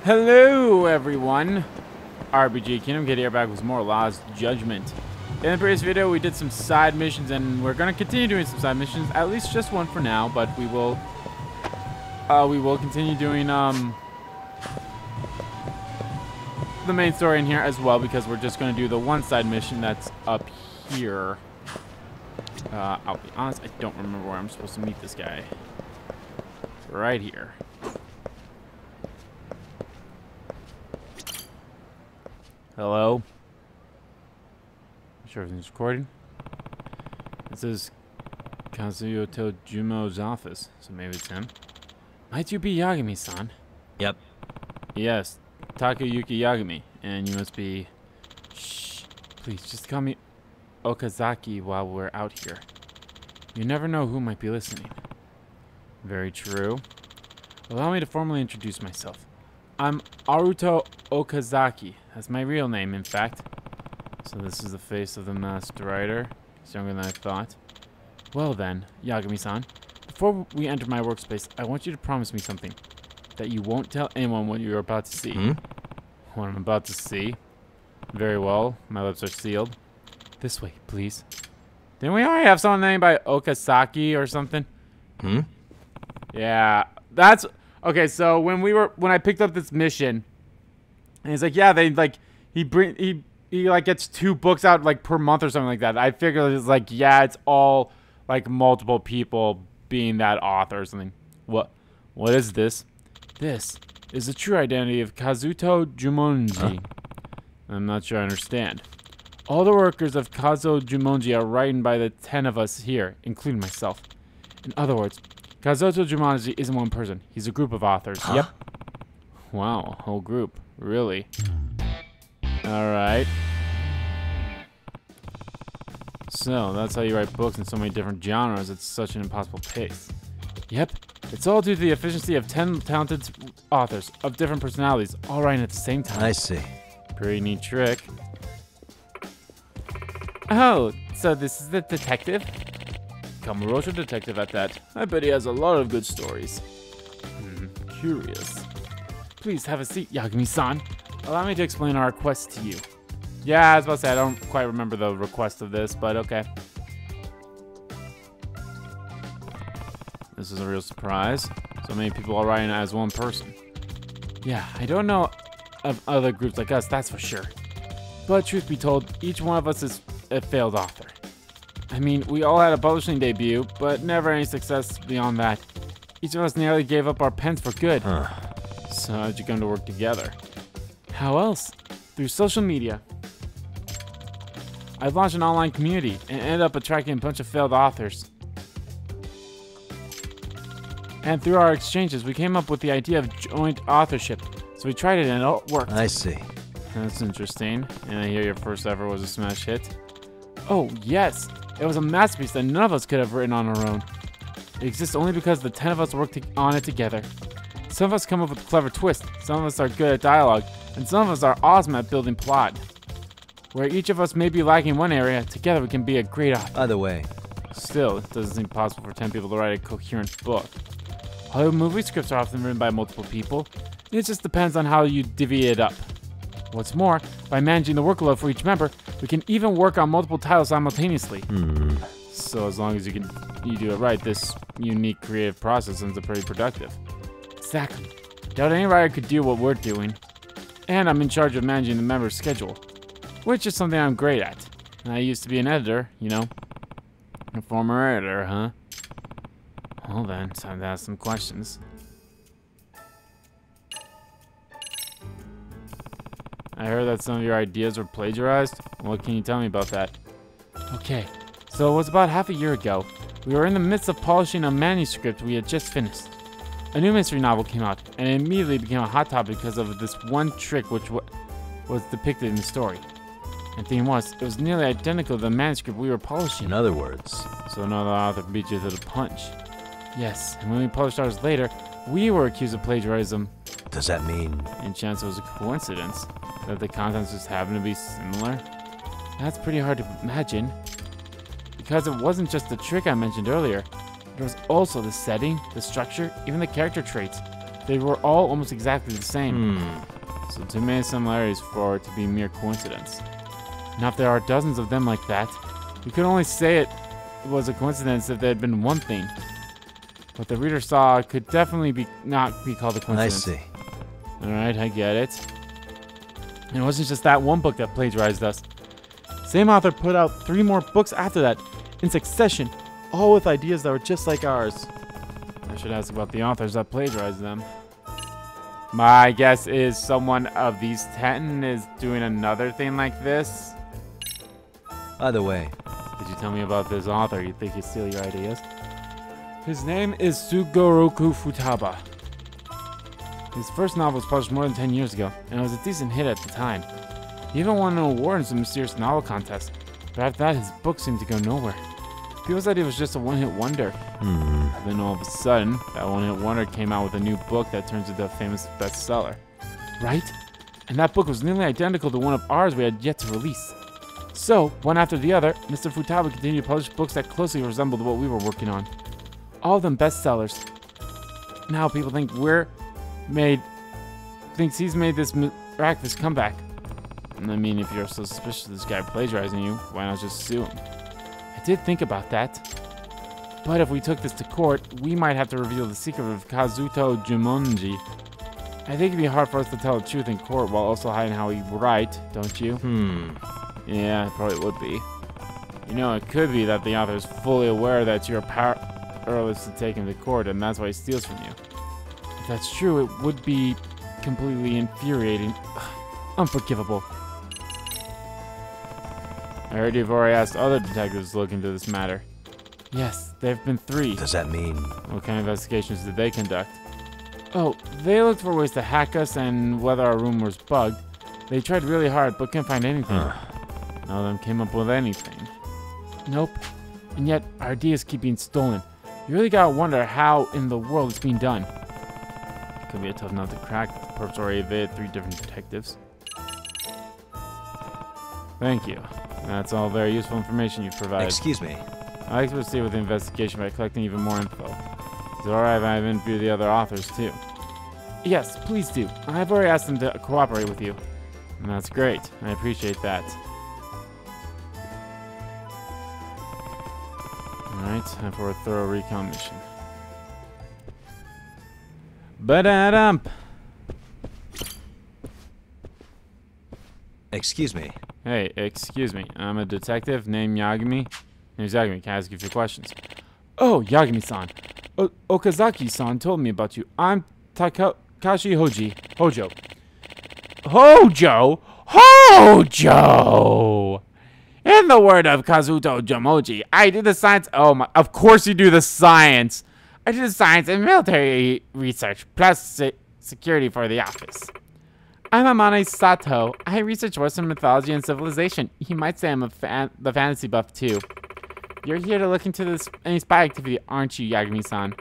Hello, everyone. RPG Kingdom Kid here, back with more Lost Judgment. In the previous video, we did some side missions, and we're gonna continue doing some side missions. At least just one for now, but we will continue doing the main story in here as well, because we're just gonna do the one side mission that's up here. I'll be honest, I don't remember where I'm supposed to meet this guy. It's right here. Hello? I'm sure everything's recording. This is Kazuyoto Jumo's office, so maybe it's him. Might you be Yagami-san? Yep. Yes, Takayuki Yagami, and you must be... Shh, please, just call me Okazaki while we're out here. You never know who might be listening. Very true. Allow me to formally introduce myself. I'm Aruto Okazaki. That's my real name, in fact. So this is the face of the masked rider. He's younger than I thought. Well then, Yagami-san, before we enter my workspace, I want you to promise me something. That you won't tell anyone what you're about to see. What I'm about to see? Very well. My lips are sealed. This way, please. Didn't we already have someone named by Okazaki or something? Yeah, that's... Okay, so when I picked up this mission, and he's like, yeah, they like he like gets 2 books out like per month or something like that. I figured it's like, yeah, it's all like multiple people being that author or something. What is this? This is the true identity of Kazuto Jumonji. I'm not sure I understand. All the workers of Kazo Jumonji are written by the 10 of us here, including myself. In other words, Kazuto Jumonji isn't one person. He's a group of authors. Yep. Wow, a whole group. Really? Alright. So, that's how you write books in so many different genres at such an impossible pace. Yep. It's all due to the efficiency of 10 talented authors of different personalities, all writing at the same time. I see. Pretty neat trick. Oh, so this is the detective? Kamurocho detective at that. I bet he has a lot of good stories. Curious. Please have a seat, Yagami-san. Allow me to explain our request to you. Yeah, I was about to say, I don't quite remember the request of this, but okay. This is a real surprise. So many people are writing as one person. Yeah, I don't know of other groups like us, that's for sure. But truth be told, each one of us is a failed author. I mean, we all had a publishing debut, but never any success beyond that. Each of us nearly gave up our pens for good. So how'd you come to work together? How else? Through social media. I launched an online community and ended up attracting a bunch of failed authors. And through our exchanges, we came up with the idea of joint authorship. So we tried it and it worked. I see. That's interesting. And I hear your first ever was a smash hit. Oh, yes. It was a masterpiece that none of us could have written on our own. It exists only because the 10 of us worked on it together. Some of us come up with a clever twist, some of us are good at dialogue, and some of us are awesome at building plot. Where each of us may be lacking in one area, together we can be a great author. Either way. Still, it doesn't seem possible for 10 people to write a coherent book. Hollywood movie scripts are often written by multiple people. It just depends on how you divvy it up. What's more, by managing the workload for each member, we can even work on multiple titles simultaneously. So as long as you do it right, this unique creative process ends up pretty productive. Exactly. Doubt any writer could do what we're doing. And I'm in charge of managing the member's schedule, which is something I'm great at. And I used to be an editor, you know. A former editor, huh? Well then, time to ask some questions. I heard that some of your ideas were plagiarized. What can you tell me about that? Okay, so it was about half a year ago. We were in the midst of polishing a manuscript we had just finished. A new mystery novel came out, and it immediately became a hot topic because of this one trick which was depicted in the story. And the thing was, it was nearly identical to the manuscript we were polishing. In other words. So another author beat you to the punch. Yes, and when we published ours later, we were accused of plagiarism. Does that mean? And chance it was a coincidence that the contents just happened to be similar? That's pretty hard to imagine. Because it wasn't just the trick I mentioned earlier. There was also the setting, the structure, even the character traits. They were all almost exactly the same. So too many similarities for it to be mere coincidence. Now if there are dozens of them like that, we could only say it was a coincidence if there had been one thing. What the reader saw could definitely not be called a coincidence. I see. Alright, I get it. And it wasn't just that one book that plagiarized us. Same author put out 3 more books after that, in succession, all with ideas that were just like ours. I should ask about the authors that plagiarized them. My guess is someone of these 10 is doing another thing like this. Either way. Did you tell me about this author? You think he'd steal your ideas? His name is Sugoroku Futaba. His first novel was published more than 10 years ago, and it was a decent hit at the time. He even won an award in some mysterious novel contest, but after that his book seemed to go nowhere. People said he was just a one-hit wonder. Then all of a sudden, that one-hit wonder came out with a new book that turns into a famous bestseller. Right? And that book was nearly identical to one of ours we had yet to release. So, one after the other, Mr. Futaba continued to publish books that closely resembled what we were working on. All of them bestsellers. Now people think thinks he's made this miraculous comeback. And I mean, if you're so suspicious of this guy plagiarizing you, why not just sue him? I did think about that. But if we took this to court, we might have to reveal the secret of Kazuto Jumonji. I think it'd be hard for us to tell the truth in court while also hiding how we write, don't you? Yeah, it probably would be. You know, it could be that the author is fully aware that you're powerless to take him to court, and that's why he steals from you. If that's true, it would be completely infuriating. Unforgivable. I heard you've already asked other detectives to look into this matter. Yes, there have been 3. Does that mean? What kind of investigations did they conduct? Oh, they looked for ways to hack us and whether our room was bugged. They tried really hard, but couldn't find anything. None of them came up with anything. Nope. And yet, our ideas keep being stolen. You really gotta wonder how in the world it's being done. It could be a tough nut to crack. The perps already evaded 3 different detectives. Thank you. That's all very useful information you've provided. Excuse me. I'd like to proceed with the investigation by collecting even more info. Is it alright if I interview the other authors too? Yes, please do. I've already asked them to cooperate with you. And that's great. I appreciate that. Alright, time for a thorough recon mission. Ba-da-dump! Excuse me. Hey, excuse me. I'm a detective named Yagami. Name's Yagami. Can I ask you a few questions? Oh, Yagami-san. Okazaki-san told me about you. I'm Takashi Hojo. Hojo! In the word of Kazuto Jomoji, I do the science. Oh my! Of course you do the science. I do the science and military research plus security for the office. I'm Amane Sato. I research Western mythology and civilization. You might say I'm the fantasy buff too. You're here to look into any spy activity, aren't you, Yagami-san?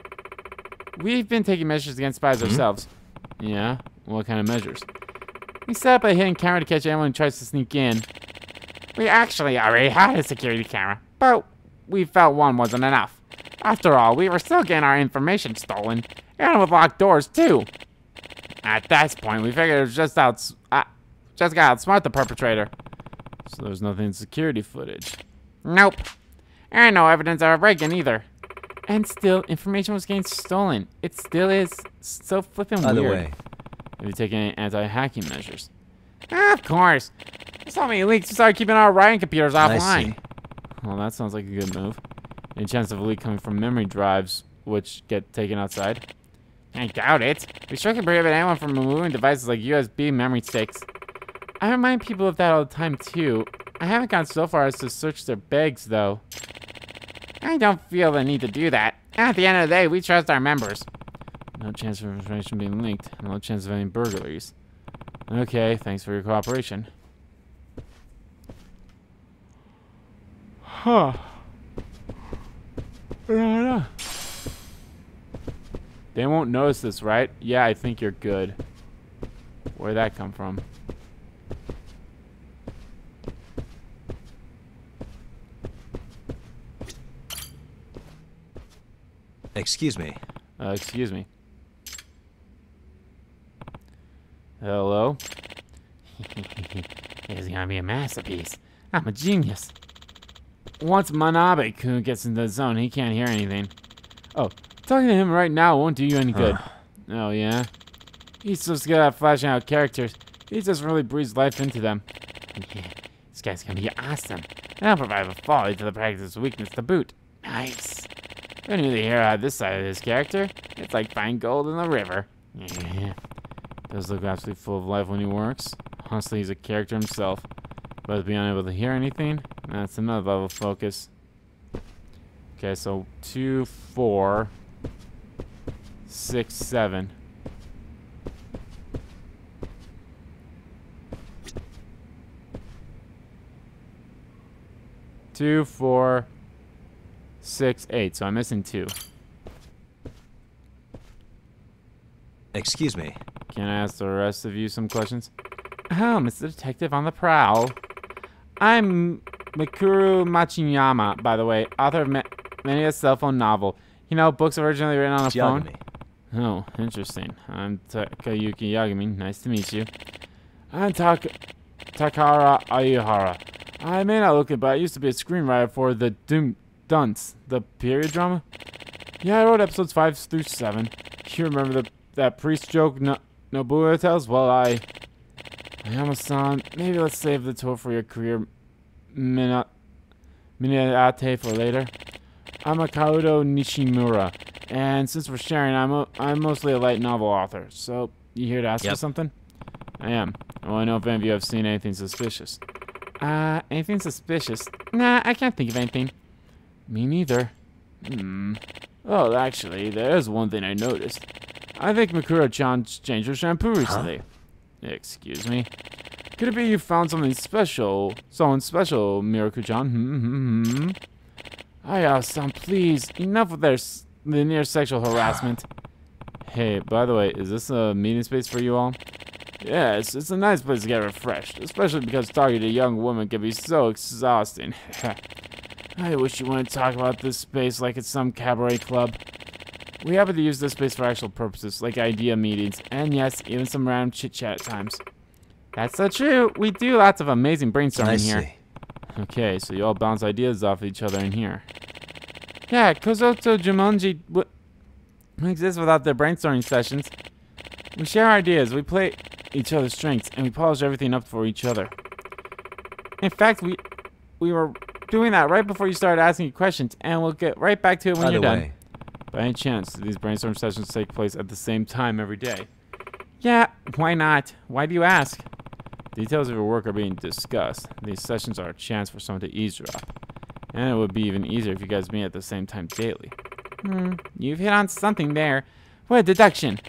We've been taking measures against spies ourselves. Yeah? What kind of measures? We set up a hidden camera to catch anyone who tries to sneak in. We actually already had a security camera, but we felt one wasn't enough. After all, we were still getting our information stolen, and with locked doors too. At that point, we figured it was just got to outsmart the perpetrator. So there's nothing in security footage. Nope. And no evidence of a break-in either. And still, information was getting stolen. It still is. So flippin' weird. Either way. Have you taken any anti-hacking measures? Of course. There's so many leaks, we started keeping our writing computers offline. Well, that sounds like a good move. Any chance of a leak coming from memory drives, which get taken outside? I doubt it. We sure can prohibit anyone from removing devices like USB memory sticks. I remind people of that all the time, too. I haven't gone so far as to search their bags, though. I don't feel the need to do that. At the end of the day, we trust our members. No chance of information being leaked. No chance of any burglaries. Okay, thanks for your cooperation. Huh. They won't notice this, right? Yeah, I think you're good. Where'd that come from? Excuse me. Excuse me. Hello? It's gonna be a masterpiece. I'm a genius. Once Manabe-kun gets into the zone, he can't hear anything. Oh, talking to him right now won't do you any good. Oh, yeah? He's just good at flashing out characters. He just really breathes life into them. This guy's gonna be awesome. And I'll provide a folly to the practice weakness to boot. Nice. If I knew the hero had this side of his character, it's like finding gold in the river. Yeah. Does look absolutely full of life when he works. Honestly, he's a character himself. But being unable to hear anything, that's another level of focus. Okay, so 2, 4, 6, 7. Two, 4, 6, 8. So I'm missing 2. Excuse me. Can I ask the rest of you some questions? Oh, Mr. Detective on the prowl. I'm Mikuru Machiyama, by the way, author of many a cell phone novel. You know, books originally written on a phone. Oh, interesting. I'm Takayuki Yagami. Nice to meet you. I'm Takara Ahara. I may not look it, but I used to be a screenwriter for the Dunce, the period drama. Yeah, I wrote episodes 5 through 7. You remember that priest joke Nobuo tells? Well, I Yama-san, maybe let's save the tour for your career Minate for later. I'm Akaudo Nishimura, and since we're sharing, I'm mostly a light novel author. So, you here to ask for something? I am. I want to know if any of you have seen anything suspicious. Anything suspicious? Nah, I can't think of anything. Me neither. Well, actually, there's one thing I noticed. I think Mikuro-chan changed her shampoo recently. Excuse me. Could it be you found something special? Someone special, Miroku-chan? Aya-san, please. Enough of the near sexual harassment. Hey, by the way, is this a meeting space for you all? Yes, it's a nice place to get refreshed, especially because talking to a young woman can be so exhausting. I wish you wouldn't talk about this space like it's some cabaret club. We happen to use this space for actual purposes, like idea meetings, and yes, even some random chit-chat at times. That's so true. We do lots of amazing brainstorming here. Okay, so you all bounce ideas off each other in here. Yeah, Kozoto Jumonji wouldn't exist without their brainstorming sessions. We share ideas, we play each other's strengths, and we polish everything up for each other. In fact, we were doing that right before you started asking questions, and we'll get right back to it when you're done. By any chance, do these brainstorm sessions take place at the same time every day? Yeah, why not? Why do you ask? Details of your work are being discussed. These sessions are a chance for someone to eavesdrop. And it would be even easier if you guys meet at the same time daily. You've hit on something there. What a deduction.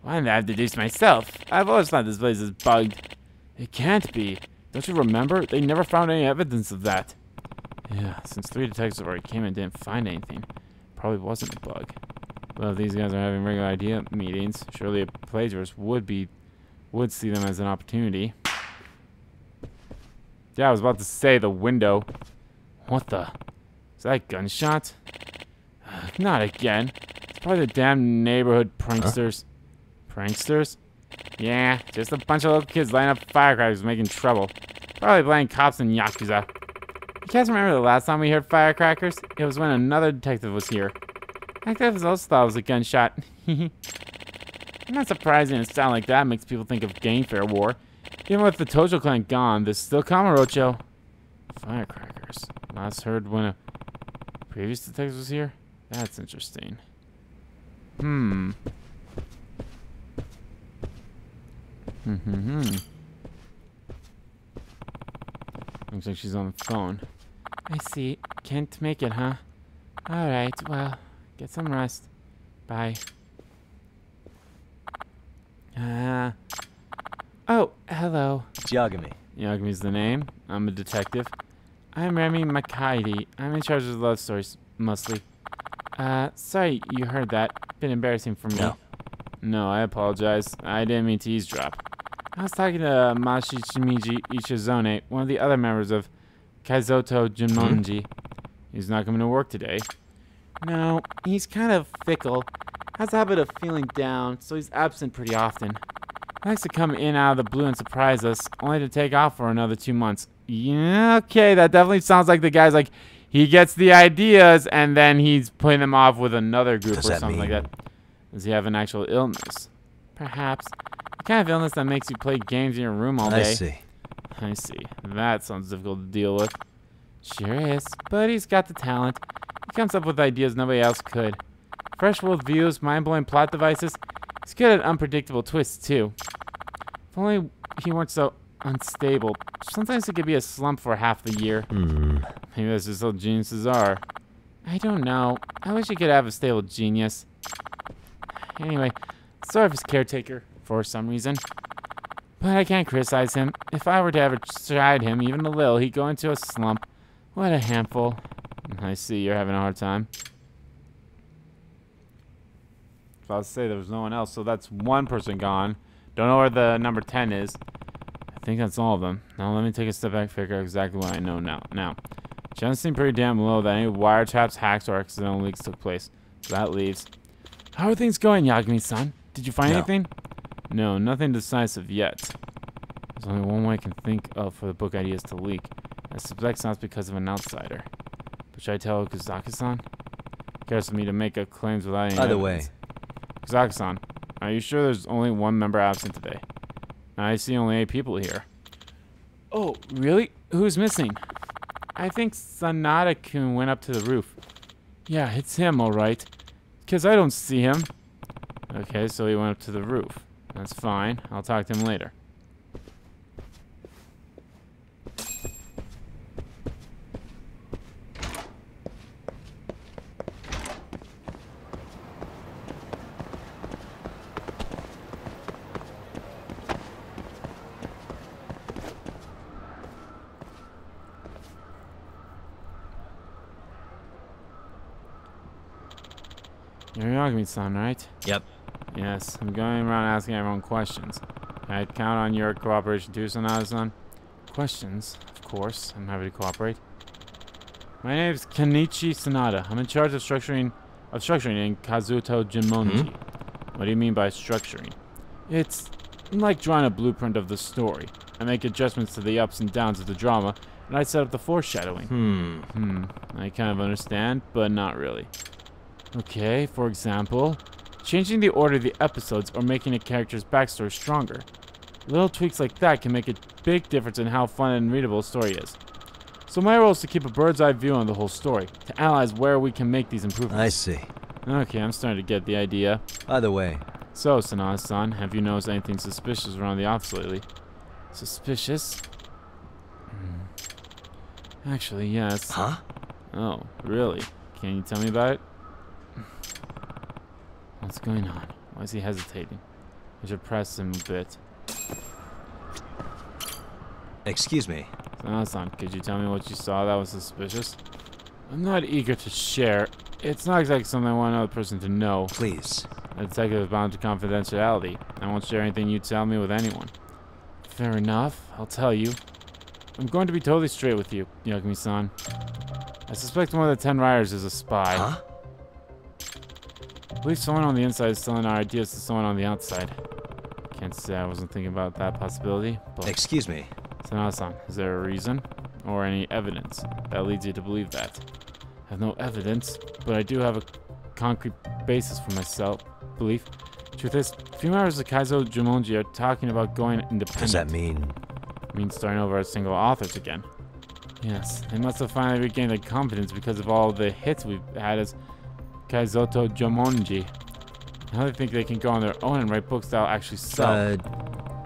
Why did I deduce myself? I've always thought this place is bugged. It can't be. Don't you remember? They never found any evidence of that. Yeah, since 3 detectives already came and didn't find anything, probably wasn't a bug. Well, if these guys are having regular idea meetings, surely a plagiarist would see them as an opportunity. Yeah, I was about to say the window. What the? Is that a gunshot? Not again. It's probably the damn neighborhood pranksters. Pranksters? Yeah, just a bunch of little kids lighting up firecrackers making trouble. Probably playing cops and Yakuza. You guys remember the last time we heard firecrackers? It was when another detective was here. Detectives also thought it was a gunshot. I'm not surprising a sound like that makes people think of gang fair war. Even with the Tojo clan gone, there's still Kamurocho. Firecrackers. Last heard when a previous detective was here? That's interesting. Looks like she's on the phone. I see. Can't make it, huh? Alright, well, get some rest. Bye. Oh, hello. Yagami. Yagami's the name. I'm a detective. I'm Remy Makaidi. I'm in charge of the love stories, mostly. Sorry you heard that. Been embarrassing for me. No, I apologize. I didn't mean to eavesdrop. I was talking to Mashichimiji Ishizone, one of the other members of Kaizoto Jumonji. He's not coming to work today. No, he's kind of fickle. Has a habit of feeling down, so he's absent pretty often. He likes to come in out of the blue and surprise us, only to take off for another 2 months. Yeah, okay, that definitely sounds like the guy's like, he gets the ideas and then he's putting them off with another group or something like that. Does he have an actual illness? Perhaps. The kind of illness that makes you play games in your room all day. I see. I see. That sounds difficult to deal with. Sure is, but he's got the talent. He comes up with ideas nobody else could. Fresh world views, mind-blowing plot devices. He's good at unpredictable twists, too. If only he weren't so unstable. Sometimes it could be a slump for half the year. Maybe that's just how geniuses are. I don't know. I wish he could have a stable genius. Anyway, sort of his caretaker for some reason. But I can't criticize him. If I were to ever chide him even a little, he'd go into a slump. What a handful. I see you're having a hard time. I was about to say there was no one else, so that's one person gone. Don't know where the number 10 is. I think that's all of them. Now let me take a step back and figure out exactly what I know now. Chances seem pretty damn low that any wiretaps, hacks, or accidental leaks took place. So that leaves. How are things going, Yagami-san? Did you find anything? No, nothing decisive yet. There's only one way I can think of for the book ideas to leak. I suspect it's not because of an outsider. But should I tell Kusaka-san? Cares for me to make up claims without any evidence. Kusaka-san, are you sure there's only one member absent today? I see only 8 people here. Oh, really? Who's missing? I think Sanada-kun went up to the roof. Yeah, it's him, alright. Because I don't see him. Okay, so he went up to the roof. That's fine. I'll talk to him later. You're Yagami-san, right? Yep. Yes, I'm going around asking everyone questions. Can I count on your cooperation too, Sanada-san? Questions? Of course. I'm happy to cooperate. My name is Kenichi Sanada. I'm in charge of structuring in Kazuto Jimonji. What do you mean by structuring? It's like drawing a blueprint of the story. I make adjustments to the ups and downs of the drama, and I set up the foreshadowing. I kind of understand, but not really. Okay, for example, changing the order of the episodes or making a character's backstory stronger. Little tweaks like that can make a big difference in how fun and readable a story is. So my role is to keep a bird's eye view on the whole story, to analyze where we can make these improvements. I see. Okay, I'm starting to get the idea. By the way. So, Sanada-san, have you noticed anything suspicious around the office lately? Suspicious? Actually, yes. Huh? Oh, really? Can you tell me about it? What's going on? Why is he hesitating? I should press him a bit. Excuse me. Sanada-san, could you tell me what you saw that was suspicious? I'm not eager to share. It's not exactly something I want another person to know. Please. A detective is bound to confidentiality. I won't share anything you tell me with anyone. Fair enough. I'll tell you. I'm going to be totally straight with you, Yagami-san. I suspect one of the 10 riders is a spy. Huh? I believe someone on the inside is selling our ideas to someone on the outside. Can't say I wasn't thinking about that possibility, but... Excuse me. Sanada-san, is there a reason or any evidence that leads you to believe that? I have no evidence, but I do have a concrete basis for my belief. Truth is, a few members of Kaizo Jumonji are talking about going independent. What does that mean? It means starting over as single authors again. Yes, they must have finally regained their confidence because of all the hits we've had as Kaizoto Jomonji. Now they think they can go on their own and write books that'll actually sell.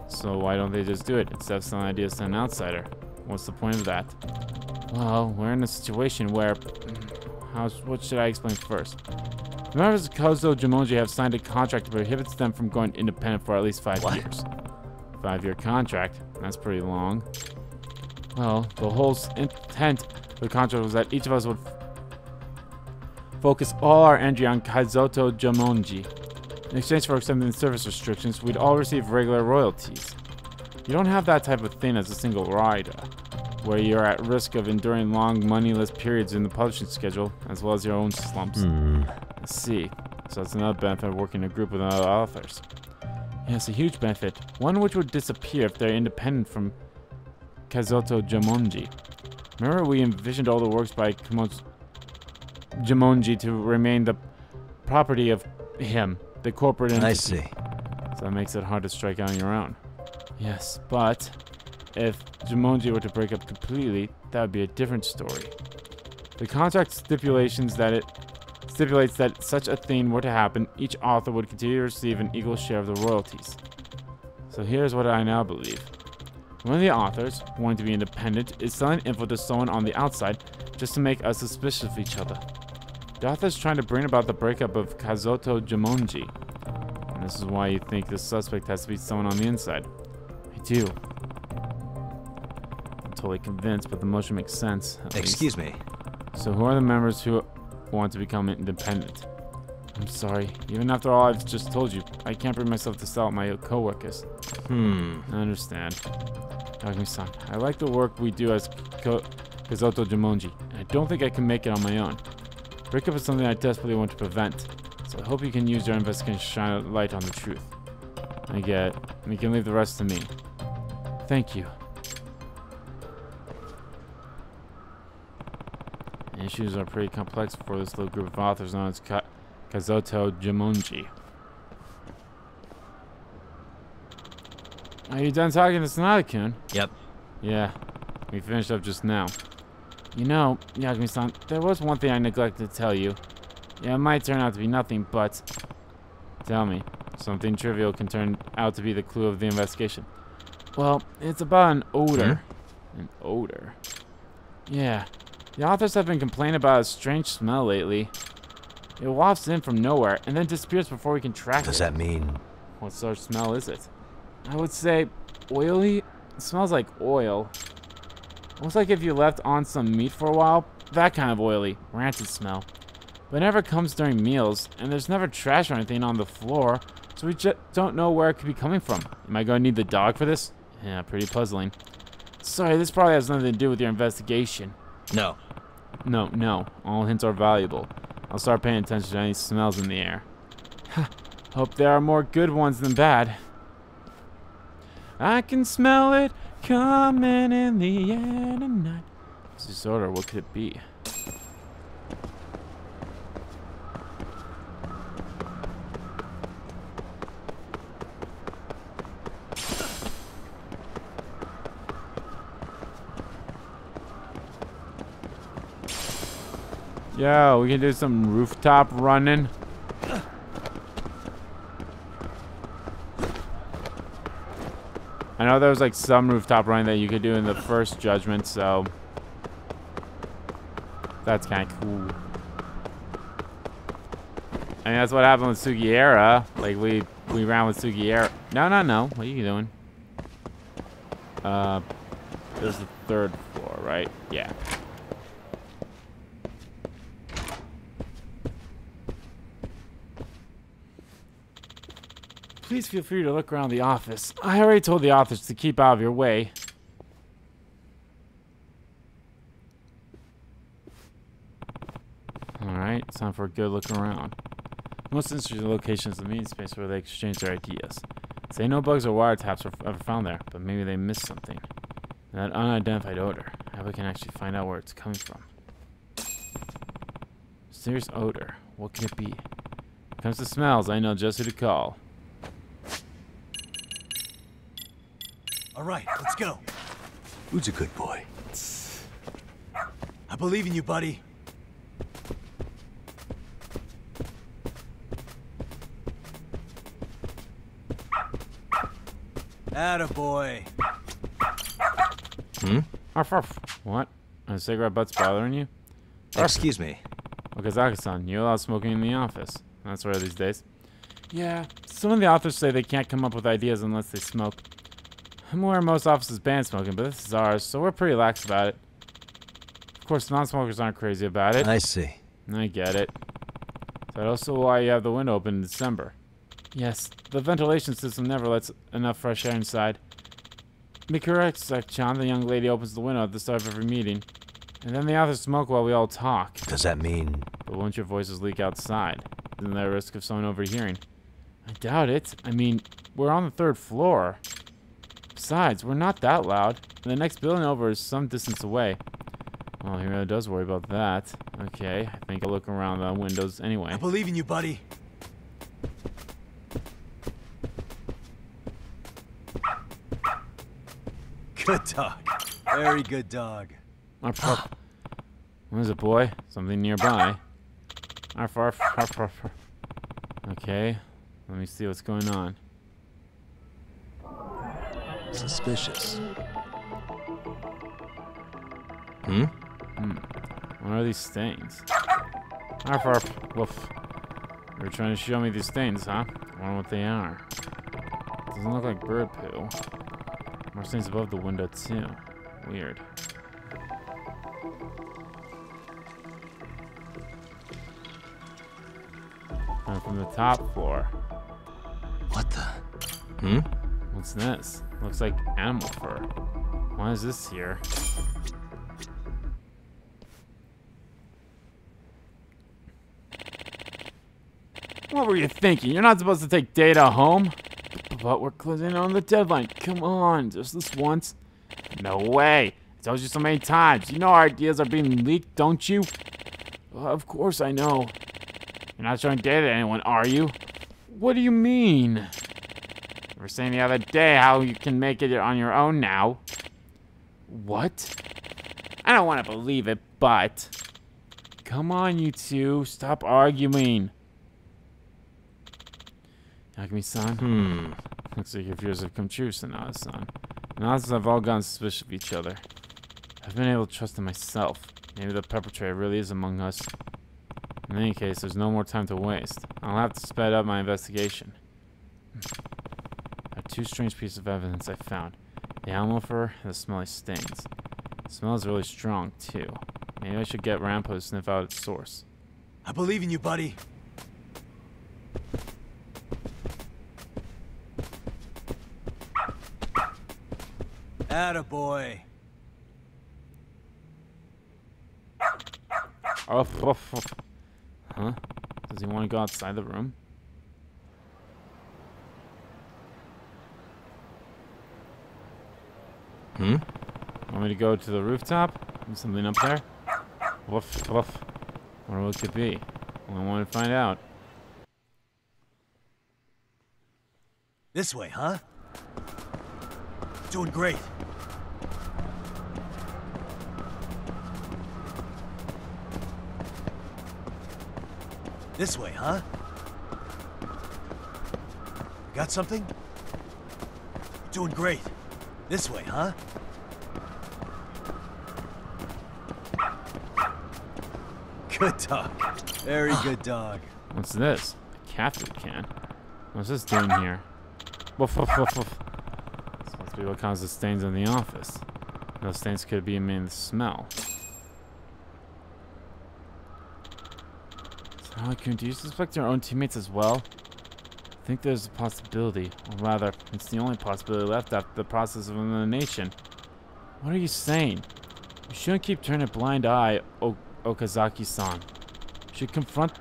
So why don't they just do it instead of selling ideas to an outsider? What's the point of that? Well, we're in a situation where... what should I explain first? The members of Kaizo Jomonji have signed a contract that prohibits them from going independent for at least 5 years. 5-year contract? That's pretty long. Well, the whole intent of the contract was that each of us would focus all our energy on Kaizoto Jomonji. In exchange for accepting the service restrictions, we'd all receive regular royalties. You don't have that type of thing as a single rider, where you're at risk of enduring long, moneyless periods in the publishing schedule, as well as your own slumps. I see. So that's another benefit of working in a group with other authors. Yes, a huge benefit. One which would disappear if they're independent from Kazoto Jamonji. Remember, we envisioned all the works by Jamonji to remain the property of him, the corporate entity. I see. So that makes it hard to strike out on your own. Yes, but if Jamonji were to break up completely, that would be a different story. The contract stipulates that such a thing were to happen, each author would continue to receive an equal share of the royalties. So here's what I now believe. One of the authors, wanting to be independent, is selling info to someone on the outside just to make us suspicious of each other. The author is trying to bring about the breakup of Kazoto Jamonji. And this is why you think the suspect has to be someone on the inside. I do. I'm totally convinced, but the motion makes sense. Excuse me. So who are the members who want to become independent? I'm sorry. Even after all I've just told you, I can't bring myself to sell out my co-workers. I understand. Yagami-san, I like the work we do as Kazoto Jamonji, and I don't think I can make it on my own. Breakup is something I desperately want to prevent, so I hope you can use your investigation to shine a light on the truth. I get it. You can leave the rest to me. Thank you. The issues are pretty complex for this little group of authors known as Kazoto Jamonji. Are you done talking to Sanada-kun? Yep. Yeah, we finished up just now. You know, Yagami-san, there was one thing I neglected to tell you. Yeah, it might turn out to be nothing, but... Tell me. Something trivial can turn out to be the clue of the investigation. Well, it's about an odor. An odor? Yeah. The authors have been complaining about a strange smell lately. It wafts in from nowhere, and then disappears before we can track it. Does that mean... What sort of smell is it? I would say oily. It smells like oil. Almost like if you left on some meat for a while. That kind of oily, rancid smell. But it never comes during meals, and there's never trash or anything on the floor, so we just don't know where it could be coming from. Am I going to need the dog for this? Yeah, pretty puzzling. Sorry, this probably has nothing to do with your investigation. No. No. All hints are valuable. I'll start paying attention to any smells in the air. Hope there are more good ones than bad. I can smell it coming in the air tonight. This disorder, what could it be? Yo, we can do some rooftop running. I know there was like some rooftop running that you could do in the first Judgment, so that's kind of cool. I mean, that's what happened with Sugiura. Like we ran with Sugiura. No. What are you doing? There's the third floor, right? Yeah. Please feel free to look around the office. I already told the authors to keep out of your way. Alright, it's time for a good look around. The most interesting location is the meeting space where they exchange their ideas. Say no bugs or wiretaps were ever found there, but maybe they missed something. That unidentified odor. How we can actually find out where it's coming from. Mysterious odor. What can it be? When it comes to smells, I know just who to call. All right, let's go. Who's a good boy? I believe in you, buddy. Attaboy. Arf, arf. What? A cigarette butt's bothering you? Excuse me. Okazaki-san, you allow smoking in the office. That's rare these days. Yeah, some of the authors say they can't come up with ideas unless they smoke. I'm aware most offices ban smoking, but this is ours, so we're pretty lax about it. Of course, non-smokers aren't crazy about it. I see. I get it. That's also why you have the window open in December. Yes, the ventilation system never lets enough fresh air inside. Be correct, Sek-chan. The young lady opens the window at the start of every meeting. And then the authors smoke while we all talk. Does that mean... But won't your voices leak outside? Isn't there a risk of someone overhearing? I doubt it. I mean, we're on the 3rd floor. Besides, we're not that loud. And the next building over is some distance away. Well, he really does worry about that. Okay, I think I'll look around the windows anyway. I believe in you, buddy. Good dog. Very good dog. Arf, arf. What is it, boy? Something nearby. Arf, arf, arf, arf, arf. Okay, let me see what's going on. Suspicious. What are these stains? Arf, arf, woof. You're trying to show me these stains, huh? I wonder what they are. Doesn't look like bird poo. More stains above the window, too. Weird. And from the top floor. What the? What's this? Looks like animal fur. Why is this here? What were you thinking? You're not supposed to take data home. But we're closing on the deadline. Come on, just this once. No way. I told you so many times. You know our ideas are being leaked, don't you? Of course I know. You're not showing data to anyone, are you? What do you mean? You were saying the other day how you can make it on your own now. What? I don't want to believe it, but... Come on, you two. Stop arguing. Yagami-san? Looks like your fears have come true, Sanada-san. Now since I've all gotten suspicious of each other, I've been able to trust in myself. Maybe the perpetrator really is among us. In any case, there's no more time to waste. I'll have to sped up my investigation. There are 2 strange pieces of evidence I found. The animal fur and the smelly stains. The smell is really strong, too. Maybe I should get Rampo to sniff out its source. I believe in you, buddy. Attaboy. Oh, huh? Does he want to go outside the room? Want me to go to the rooftop? There's something up there? Woof, woof. Wonder what it could be. Well, I want to find out. This way, huh? Doing great. This way, huh? Got something? Doing great. This way, huh? Good dog. Very good dog. What's this? A cat food can. What's this doing here? Woof, woof, woof, woof. This must be what causes stains in the office. Those stains could be in the smell. So, do you suspect your own teammates as well? I think there's a possibility, or rather, it's the only possibility left after the process of elimination. What are you saying? You shouldn't keep turning a blind eye, Okazaki-san. You should confront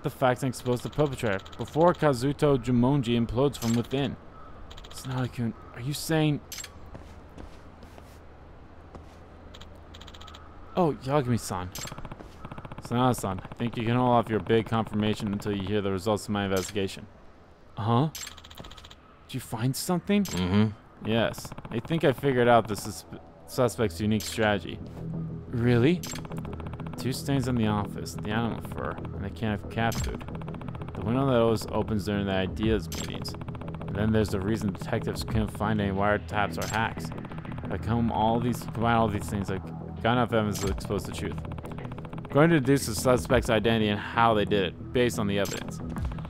the facts and expose the perpetrator before Kazuto Jumonji implodes from within. Tsunade-kun, are you saying... Oh, Yagami-san. Sanada-san, I think you can hold off your big confirmation until you hear the results of my investigation. Huh? Did you find something? Yes. I think I figured out the suspect's unique strategy. Really? 2 stains in the office, the animal fur, and a can of cat food. The window that always opens during the ideas meetings. And then there's the reason detectives couldn't find any wiretaps or hacks. If I combine all these things, I've got enough evidence to expose the truth. I'm going to deduce the suspect's identity and how they did it, based on the evidence.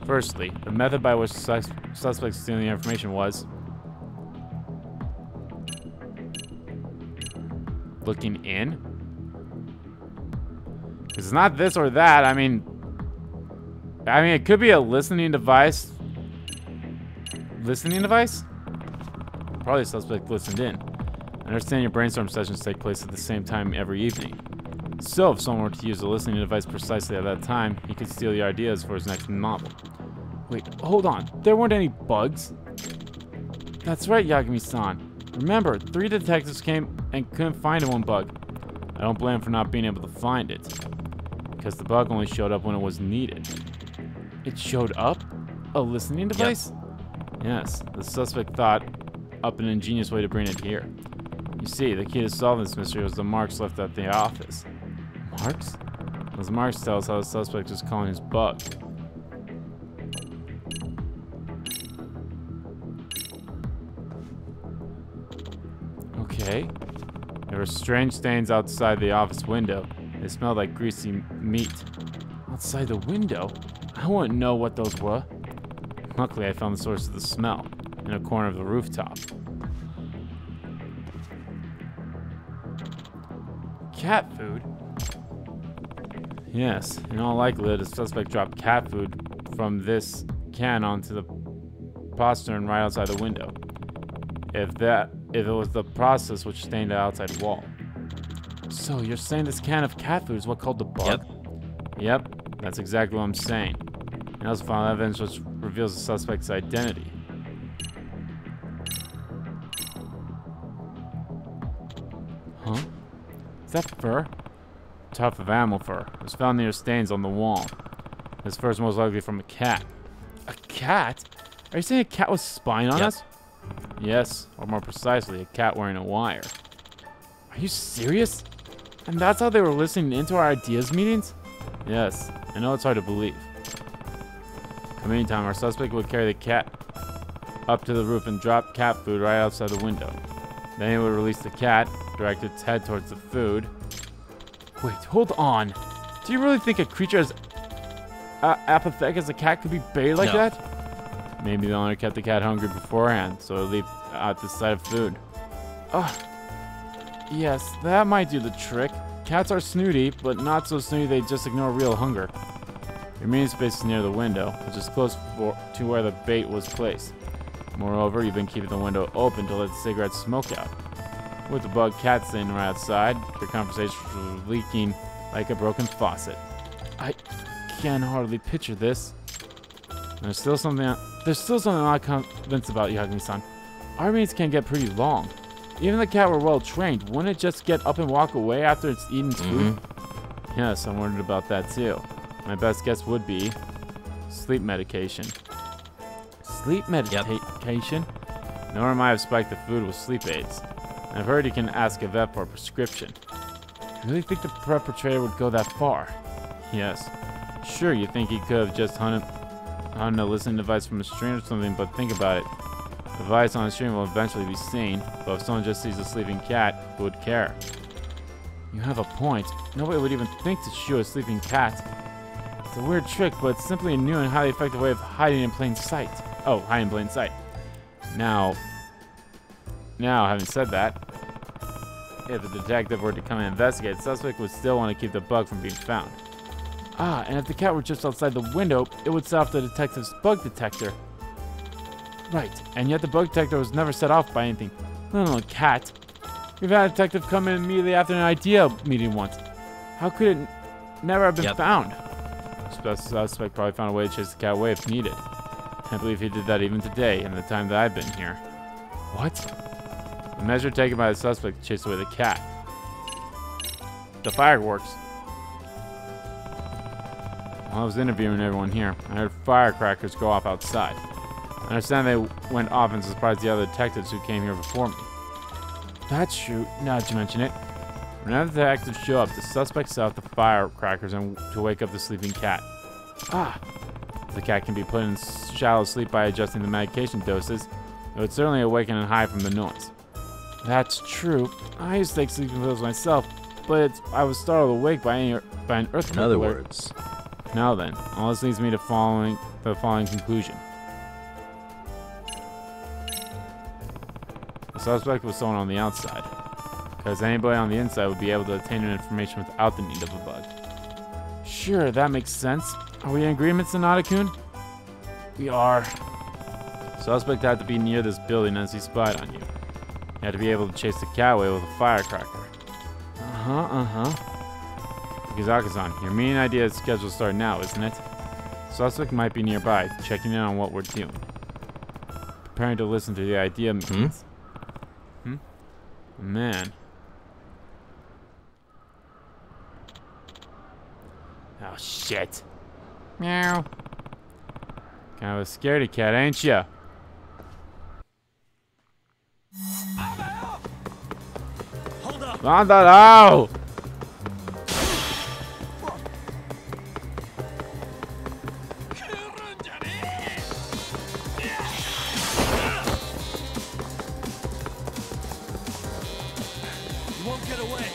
Firstly, the method by which suspects stealing the information was looking in. It's not this or that. I mean, it could be a listening device. Listening device? Probably a suspect listened in. I understand your brainstorm sessions take place at the same time every evening. So, if someone were to use a listening device precisely at that time, he could steal your ideas for his next novel. Wait, hold on. There weren't any bugs? That's right, Yagami-san. Remember, 3 detectives came and couldn't find one bug. I don't blame them for not being able to find it. Because the bug only showed up when it was needed. It showed up? A listening device? Yep. Yes, the suspect thought up an ingenious way to bring it here. You see, the key to solve this mystery was the marks left at the office. Marks? Those marks tell us how the suspect was calling his bug. Okay. There were strange stains outside the office window. They smelled like greasy meat. Outside the window? I wouldn't know what those were. Luckily, I found the source of the smell in a corner of the rooftop. Cat food? Yes, in all likelihood, the suspect dropped cat food from this can onto the postern right outside the window. If it was the process which stained the outside wall. So you're saying this can of cat food is what called the bug? Yep, that's exactly what I'm saying. And also found evidence which reveals the suspect's identity. Huh? Is that fur? Tuft of animal fur. It was found near stains on the wall. This fur is most likely from a cat. A cat? Are you saying a cat with spine on us? Yes, or more precisely, a cat wearing a wire. Are you serious? And that's how they were listening into our ideas meetings? Yes, I know it's hard to believe. In the meantime, our suspect would carry the cat up to the roof and drop cat food right outside the window. Then he would release the cat, direct its head towards the food. Wait, hold on. Do you really think a creature as apathetic as a cat could be baited like that? Maybe the owner kept the cat hungry beforehand, so it would leave out the sight of food. Yes, that might do the trick. Cats are snooty, but not so snooty they just ignore real hunger. Your meeting space is near the window, which is close to where the bait was placed. Moreover, you've been keeping the window open to let the cigarette smoke out. With the bug cat sitting right outside, your conversation was leaking like a broken faucet. I can hardly picture this. There's still something I'm not convinced about, Yagami-san. Our meetings can get pretty long. Even if the cat were well trained, wouldn't it just get up and walk away after it's eaten its food? Yes, I'm worried about that too. My best guess would be sleep medication. Sleep medication? Nor might have spiked the food with sleep aids. I've heard you can ask a vet for a prescription. You really think the perpetrator would go that far? Yes. Sure, you think he could have just hunted a listening device from a string or something, but think about it. The device on a string will eventually be seen, but if someone just sees a sleeping cat, who would care? You have a point. Nobody would even think to shoot a sleeping cat. It's a weird trick, but it's simply a new and highly effective way of hiding in plain sight. Oh, hiding in plain sight. Now, having said that, if a detective were to come and investigate, the suspect would still want to keep the bug from being found. And if the cat were just outside the window, it would set off the detective's bug detector. Right, and yet the bug detector was never set off by anything, let alone a cat. We've had a detective come in immediately after an idea meeting once. How could it never have been found? The suspect probably found a way to chase the cat away if needed. Can't believe he did that even today, in the time that I've been here. What? The measure taken by the suspect to chase away the cat. The fireworks. While I was interviewing everyone here, I heard firecrackers go off outside. I understand they went off and surprised the other detectives who came here before me. That's true, now that you mention it. When other detectives show up, the suspect set off the firecrackers and to wake up the sleeping cat. The cat can be put in shallow sleep by adjusting the medication doses. It would certainly awaken and hide from the noise. That's true. I used to take sleeping pills myself, but I was startled awake by an earthquake. In other words. Now then, all this leads me to the following conclusion. The suspect was someone on the outside, because anybody on the inside would be able to obtain information without the need of a bug. Sure, that makes sense. Are we in agreement, Sonata-kun? We are. Suspect had to be near this building as he spied on you. He had to be able to chase the cat away with a firecracker. Kazaka-san, your meeting idea is scheduled to start now, isn't it? Suspect might be nearby, checking in on what we're doing. preparing to listen to the idea means. Man. Oh, shit. Meow. Kind of a scaredy cat, ain't ya? Hold up. Mandalo! You won't get away.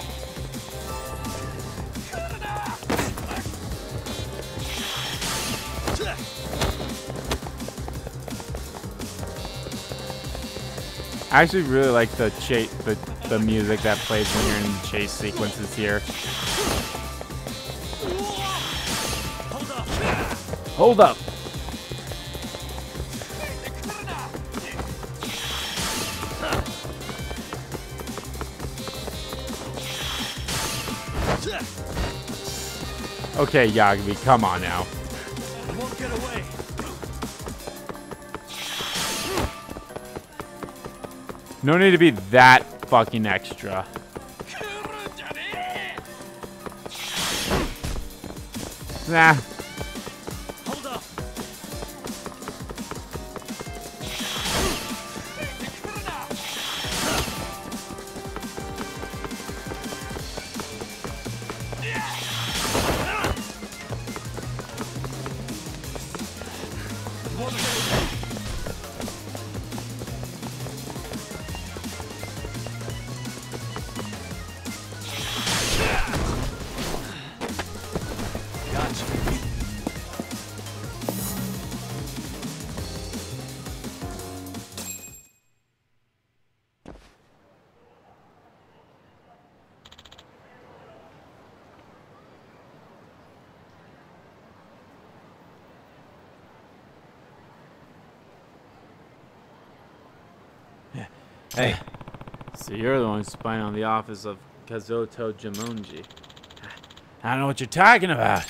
I actually really like the music that plays when you're in chase sequences here. Hold up. Okay, Yagami, come on now. You won't get away. No need to be that fucking extra. Nah. Hold up. Hey. So you're the one spying on the office of Kazoto Jimonji. I don't know what you're talking about.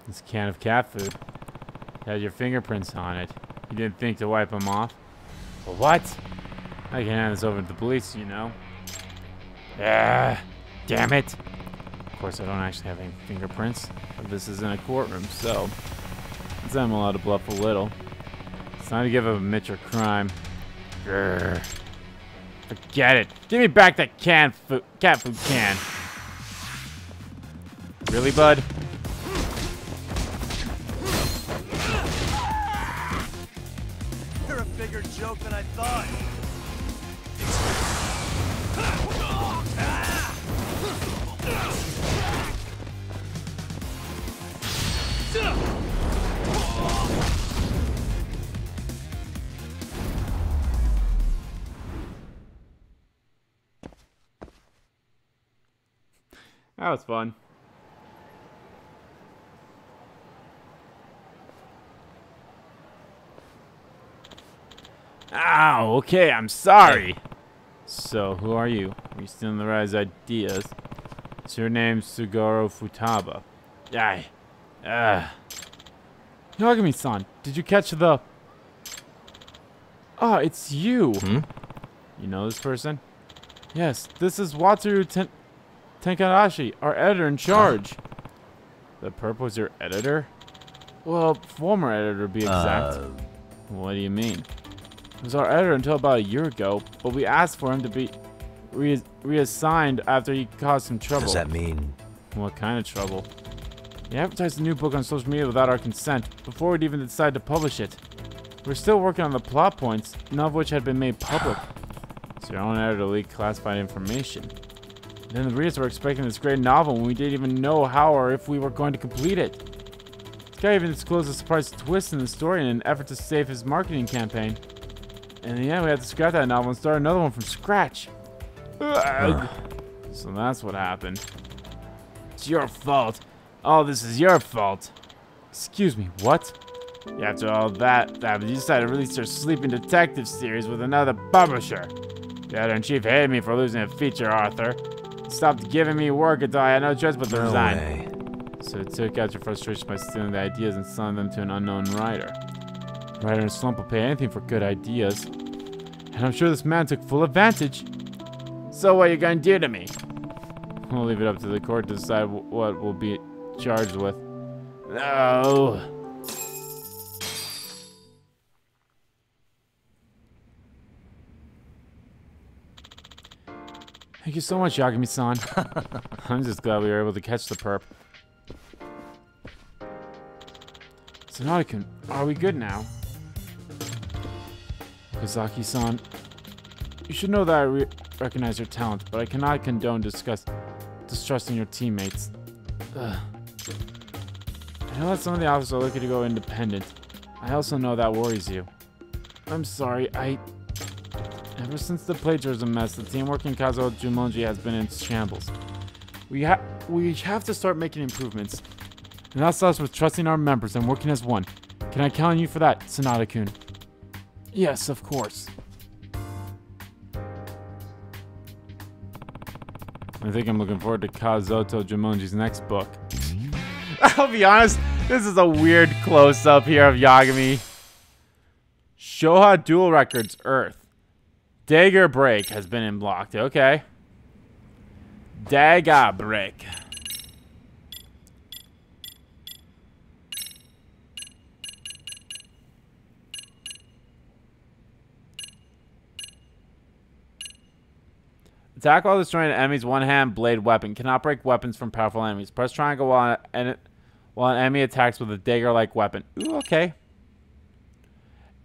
This can of cat food. It had your fingerprints on it. You didn't think to wipe them off? But what? I can hand this over to the police, you know. Damn it. Of course, I don't actually have any fingerprints. But this is in a courtroom, so I'm allowed to bluff a little. It's time to give up a Mitchell crime. Grr. Forget it. Give me back that cat food can. Really, bud? You're a bigger joke than I thought. That was fun. Ow, okay, I'm sorry. So, who are you? Are you stealing the rise ideas? It's your name, Sugoro Futaba. Aye. Yagami-san, did you catch the... Ah, it's you. You know this person? Yes, this is Wataru Tenkarashi, our editor in charge. The Perp was your editor? Well, former editor to be exact. What do you mean? He was our editor until about a year ago, but we asked for him to be reassigned after he caused some trouble. What does that mean? What kind of trouble? He advertised a new book on social media without our consent, before we'd even decided to publish it. We're still working on the plot points, none of which had been made public. So your own editor leaked classified information. Then the readers were expecting this great novel when we didn't even know how or if we were going to complete it. This guy even disclosed a surprise twist in the story in an effort to save his marketing campaign. In the end, we had to scrap that novel and start another one from scratch. So that's what happened. It's your fault. All this is your fault. Excuse me, what? After all that, you decided to release your sleeping detective series with another publisher. The editor-in-chief hated me for losing a feature author. He stopped giving me work until I had no choice but to resign. So it took out your frustration by stealing the ideas and selling them to an unknown writer. Writer in a slump will pay anything for good ideas. And I'm sure this man took full advantage. So what are you gonna do to me? We'll leave it up to the court to decide what we'll be charged with. No. Thank you so much, Yagami-san. I'm just glad we were able to catch the perp. Sonata-kun, are we good now? Kazaki-san, you should know that I recognize your talent, but I cannot condone distrusting your teammates. Ugh. I know that some of the officers are looking to go independent. I also know that worries you. I'm sorry, Ever since the plagiarism mess, the teamwork in Kazuo Jumonji has been in shambles. We have to start making improvements. And that starts with trusting our members and working as one. Can I count on you for that, Sonata-kun? Yes, of course. I think I'm looking forward to Kazuo Jumonji's next book. I'll be honest, this is a weird close-up here of Yagami. Shoha Dual Records, Earth. Dagger break has been unblocked. Okay. Dagger break. Attack while destroying an enemy's one-hand blade weapon. Cannot break weapons from powerful enemies. Press triangle while an enemy attacks with a dagger-like weapon. Ooh, okay.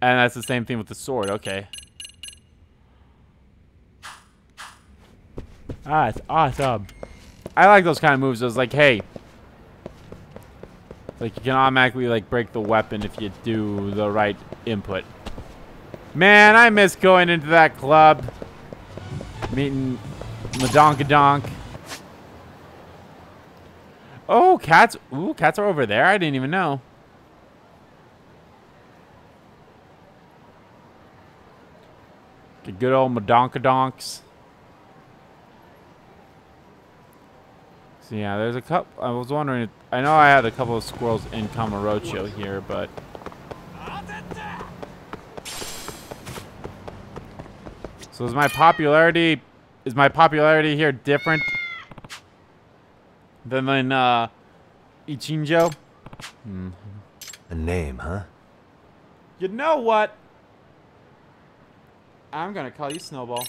And that's the same thing with the sword. Okay. Ah, it's awesome. I like those kind of moves. It's like, hey, like you can automatically like break the weapon if you do the right input. Man, I miss going into that club, meeting Madonkadonk. Oh, cats! Ooh, cats are over there. I didn't even know. Good old Madonkadonks. So yeah, there's a couple. I was wondering. I know I had a couple of squirrels in Kamurocho here, but so is my popularity here different than in Ichinjo? A name, huh? You know what? I'm gonna call you Snowball.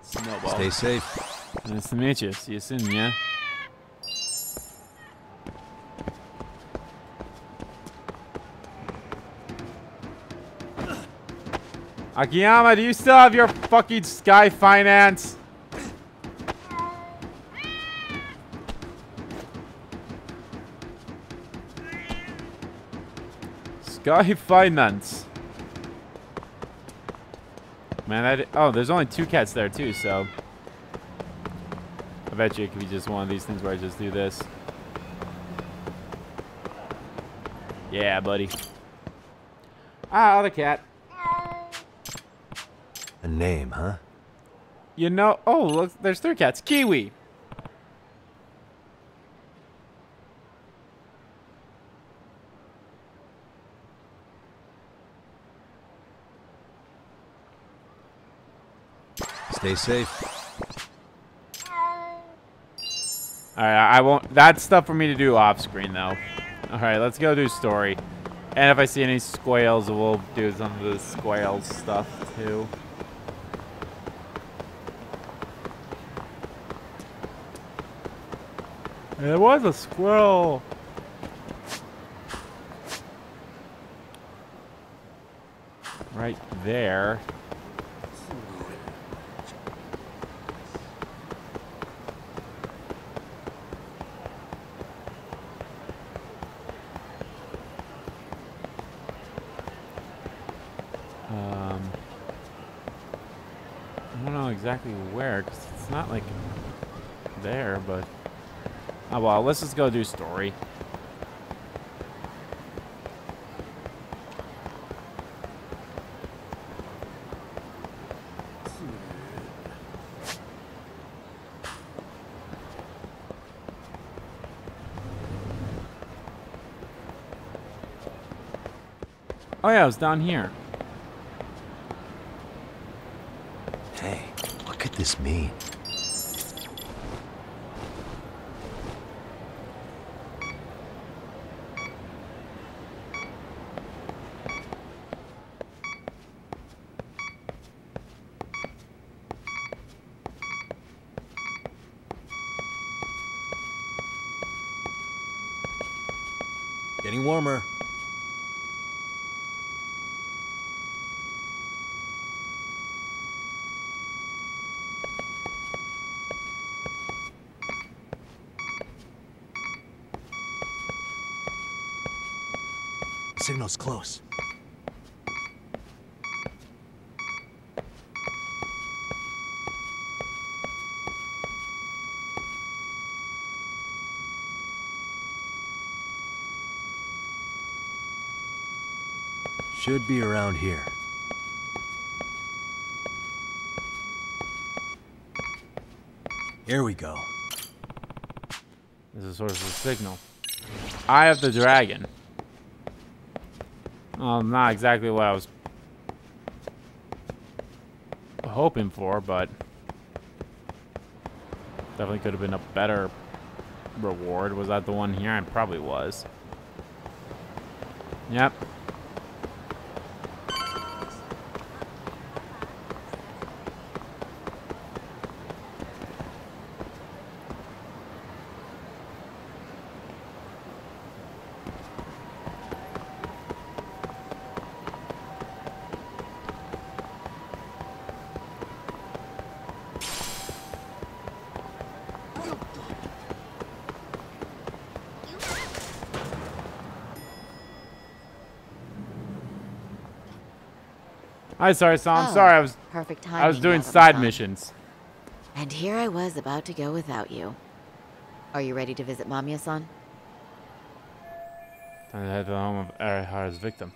Snowball. Stay safe. Nice to meet you. See you soon, yeah? Akiyama, do you still have your fucking Sky Finance? Sky Finance. Man, oh, there's only 2 cats there too, so I bet you it could be just one of these things where I just do this. Yeah, buddy. Ah, other cat. A name, huh? You know, oh, look, there's 3 cats. Kiwi. Stay safe. Alright, I won't. That's stuff for me to do off screen, though. Alright, let's go do story. And if I see any squales, we'll do some of the squales stuff, too. There was a squirrel. Right there. I don't know exactly where, because it's not like there, but oh well, let's just go do story. Oh yeah, it was down here. Hey, what could this mean? Getting warmer. Signal's close. Should be around here. Here we go. This is sort of a signal. Eye of the Dragon. Well, not exactly what I was hoping for, but definitely could have been a better reward. Was that the one here? It probably was. Yep. Hi, sorry, Sam. I'm sorry. Perfect timing, I was doing Yagami-san. side missions. And here I was about to go without you. Are you ready to visit Mamiya-san? Time to head to the home of Ahara's victim.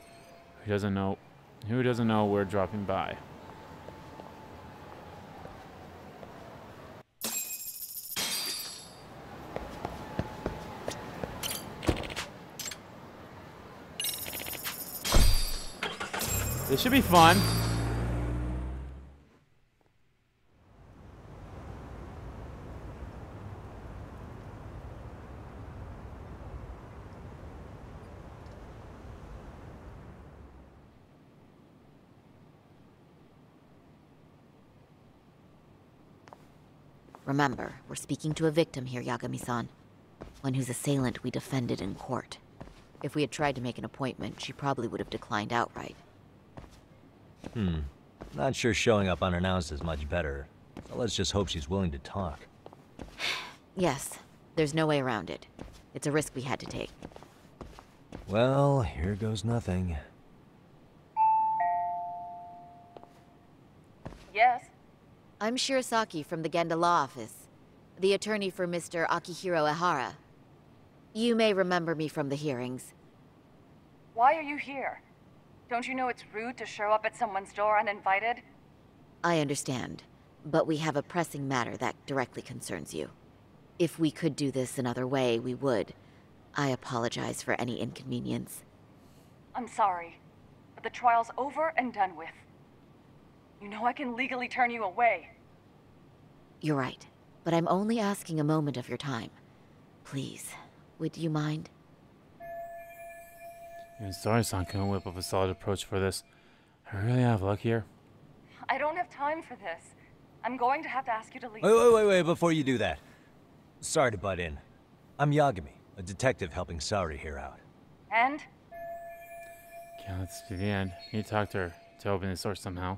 Who doesn't know we're dropping by? This should be fun. Remember, we're speaking to a victim here, Yagami-san. One whose assailant we defended in court. If we had tried to make an appointment, she probably would have declined outright. Not sure showing up unannounced is much better. So let's just hope she's willing to talk. Yes, there's no way around it. It's a risk we had to take. Well, here goes nothing. Yes? I'm Shirasaki from the Genda Law Office, the attorney for Mr. Akihiro Ahara. You may remember me from the hearings. Why are you here? Don't you know it's rude to show up at someone's door uninvited? I understand, but we have a pressing matter that directly concerns you. If we could do this another way, we would. I apologize for any inconvenience. I'm sorry, but the trial's over and done with. You know I can legally turn you away. You're right, but I'm only asking a moment of your time. Please, would you mind? Even Sorry-san couldn't whip up a solid approach for this. I really have luck here. I don't have time for this. I'm going to have to ask you to leave. Wait, before you do that. Sorry to butt in. I'm Yagami, a detective helping Saori here out. And? Okay, let's do the end. Need to talk to her to open the source somehow.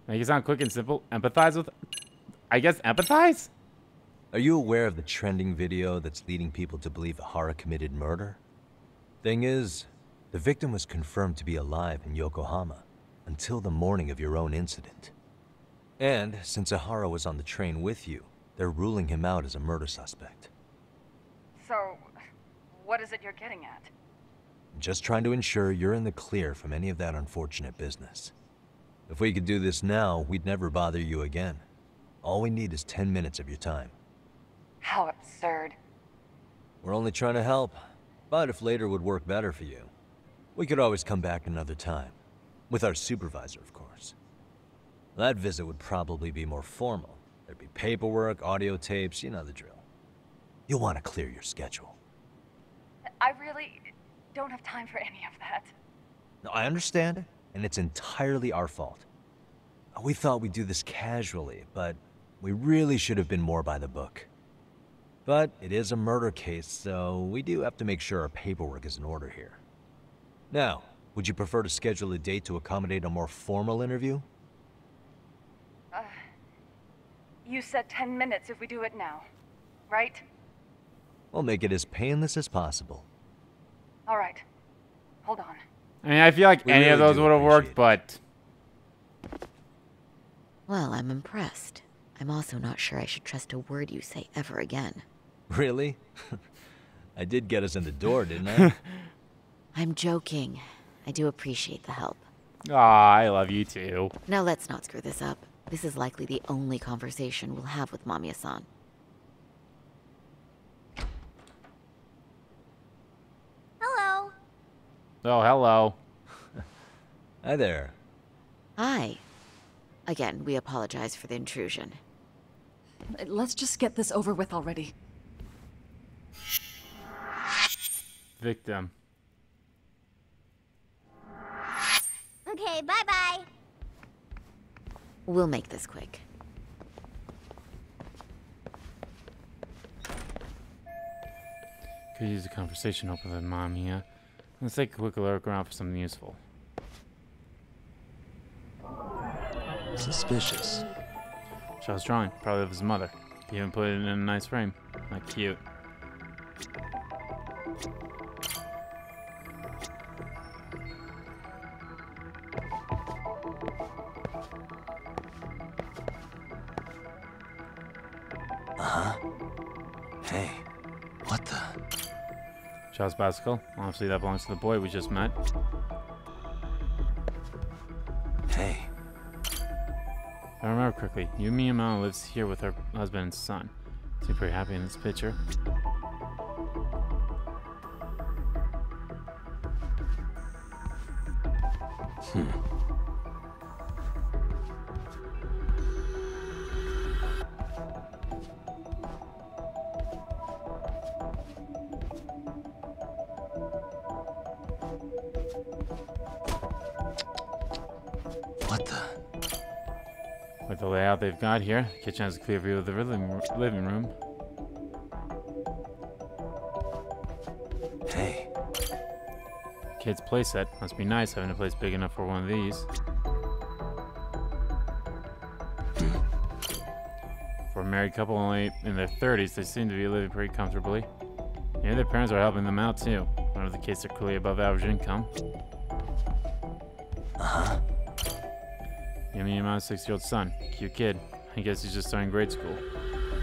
Make it sound quick and simple. Empathize with... I guess empathize? Are you aware of the trending video that's leading people to believe Ahara committed murder? Thing is, the victim was confirmed to be alive in Yokohama until the morning of your own incident. And since Ahara was on the train with you, they're ruling him out as a murder suspect. So, what is it you're getting at? I'm just trying to ensure you're in the clear from any of that unfortunate business. If we could do this now, we'd never bother you again. All we need is 10 minutes of your time. How absurd. We're only trying to help. But if later would work better for you, we could always come back another time. With our supervisor, of course. That visit would probably be more formal. There'd be paperwork, audio tapes, you know the drill. You'll want to clear your schedule. I really don't have time for any of that. No, I understand, and it's entirely our fault. We thought we'd do this casually, but we really should have been more by the book. But it is a murder case, so we do have to make sure our paperwork is in order here. Now, would you prefer to schedule a date to accommodate a more formal interview? You said 10 minutes if we do it now, right? We'll make it as painless as possible. All right. Hold on. I mean, I feel like We any of really those do would have worked, appreciate but... Well, I'm impressed. I'm also not sure I should trust a word you say ever again. Really? I did get us in the door, didn't I? I'm joking. I do appreciate the help. Aw, I love you too. Now let's not screw this up. This is likely the only conversation we'll have with Mamiya-san. Hello. Oh, hello. Hi there. Hi. Again, we apologize for the intrusion. Let's just get this over with already. Victim. Okay, bye-bye. We'll make this quick. Could use a conversation open with Mamiya. Let's take a quick look around for something useful. Suspicious. Shaw's drawing, probably of his mother. He even put it in a nice frame. Not cute. Hey, what the? Shaw's bicycle. Obviously that belongs to the boy we just met. Hey. If I remember correctly, Yumi Amano lives here with her husband and son. Seem pretty happy in this picture. What the? With the layout they've got here, the kitchen has a clear view of the living room. Hey. Kid's playset. Must be nice having a place big enough for one of these. For a married couple only in their 30s, they seem to be living pretty comfortably. Maybe their parents are helping them out too. Whatever the case, they're clearly above average income. Yumi Yama's 6-year-old son. Cute kid. I guess he's just starting grade school.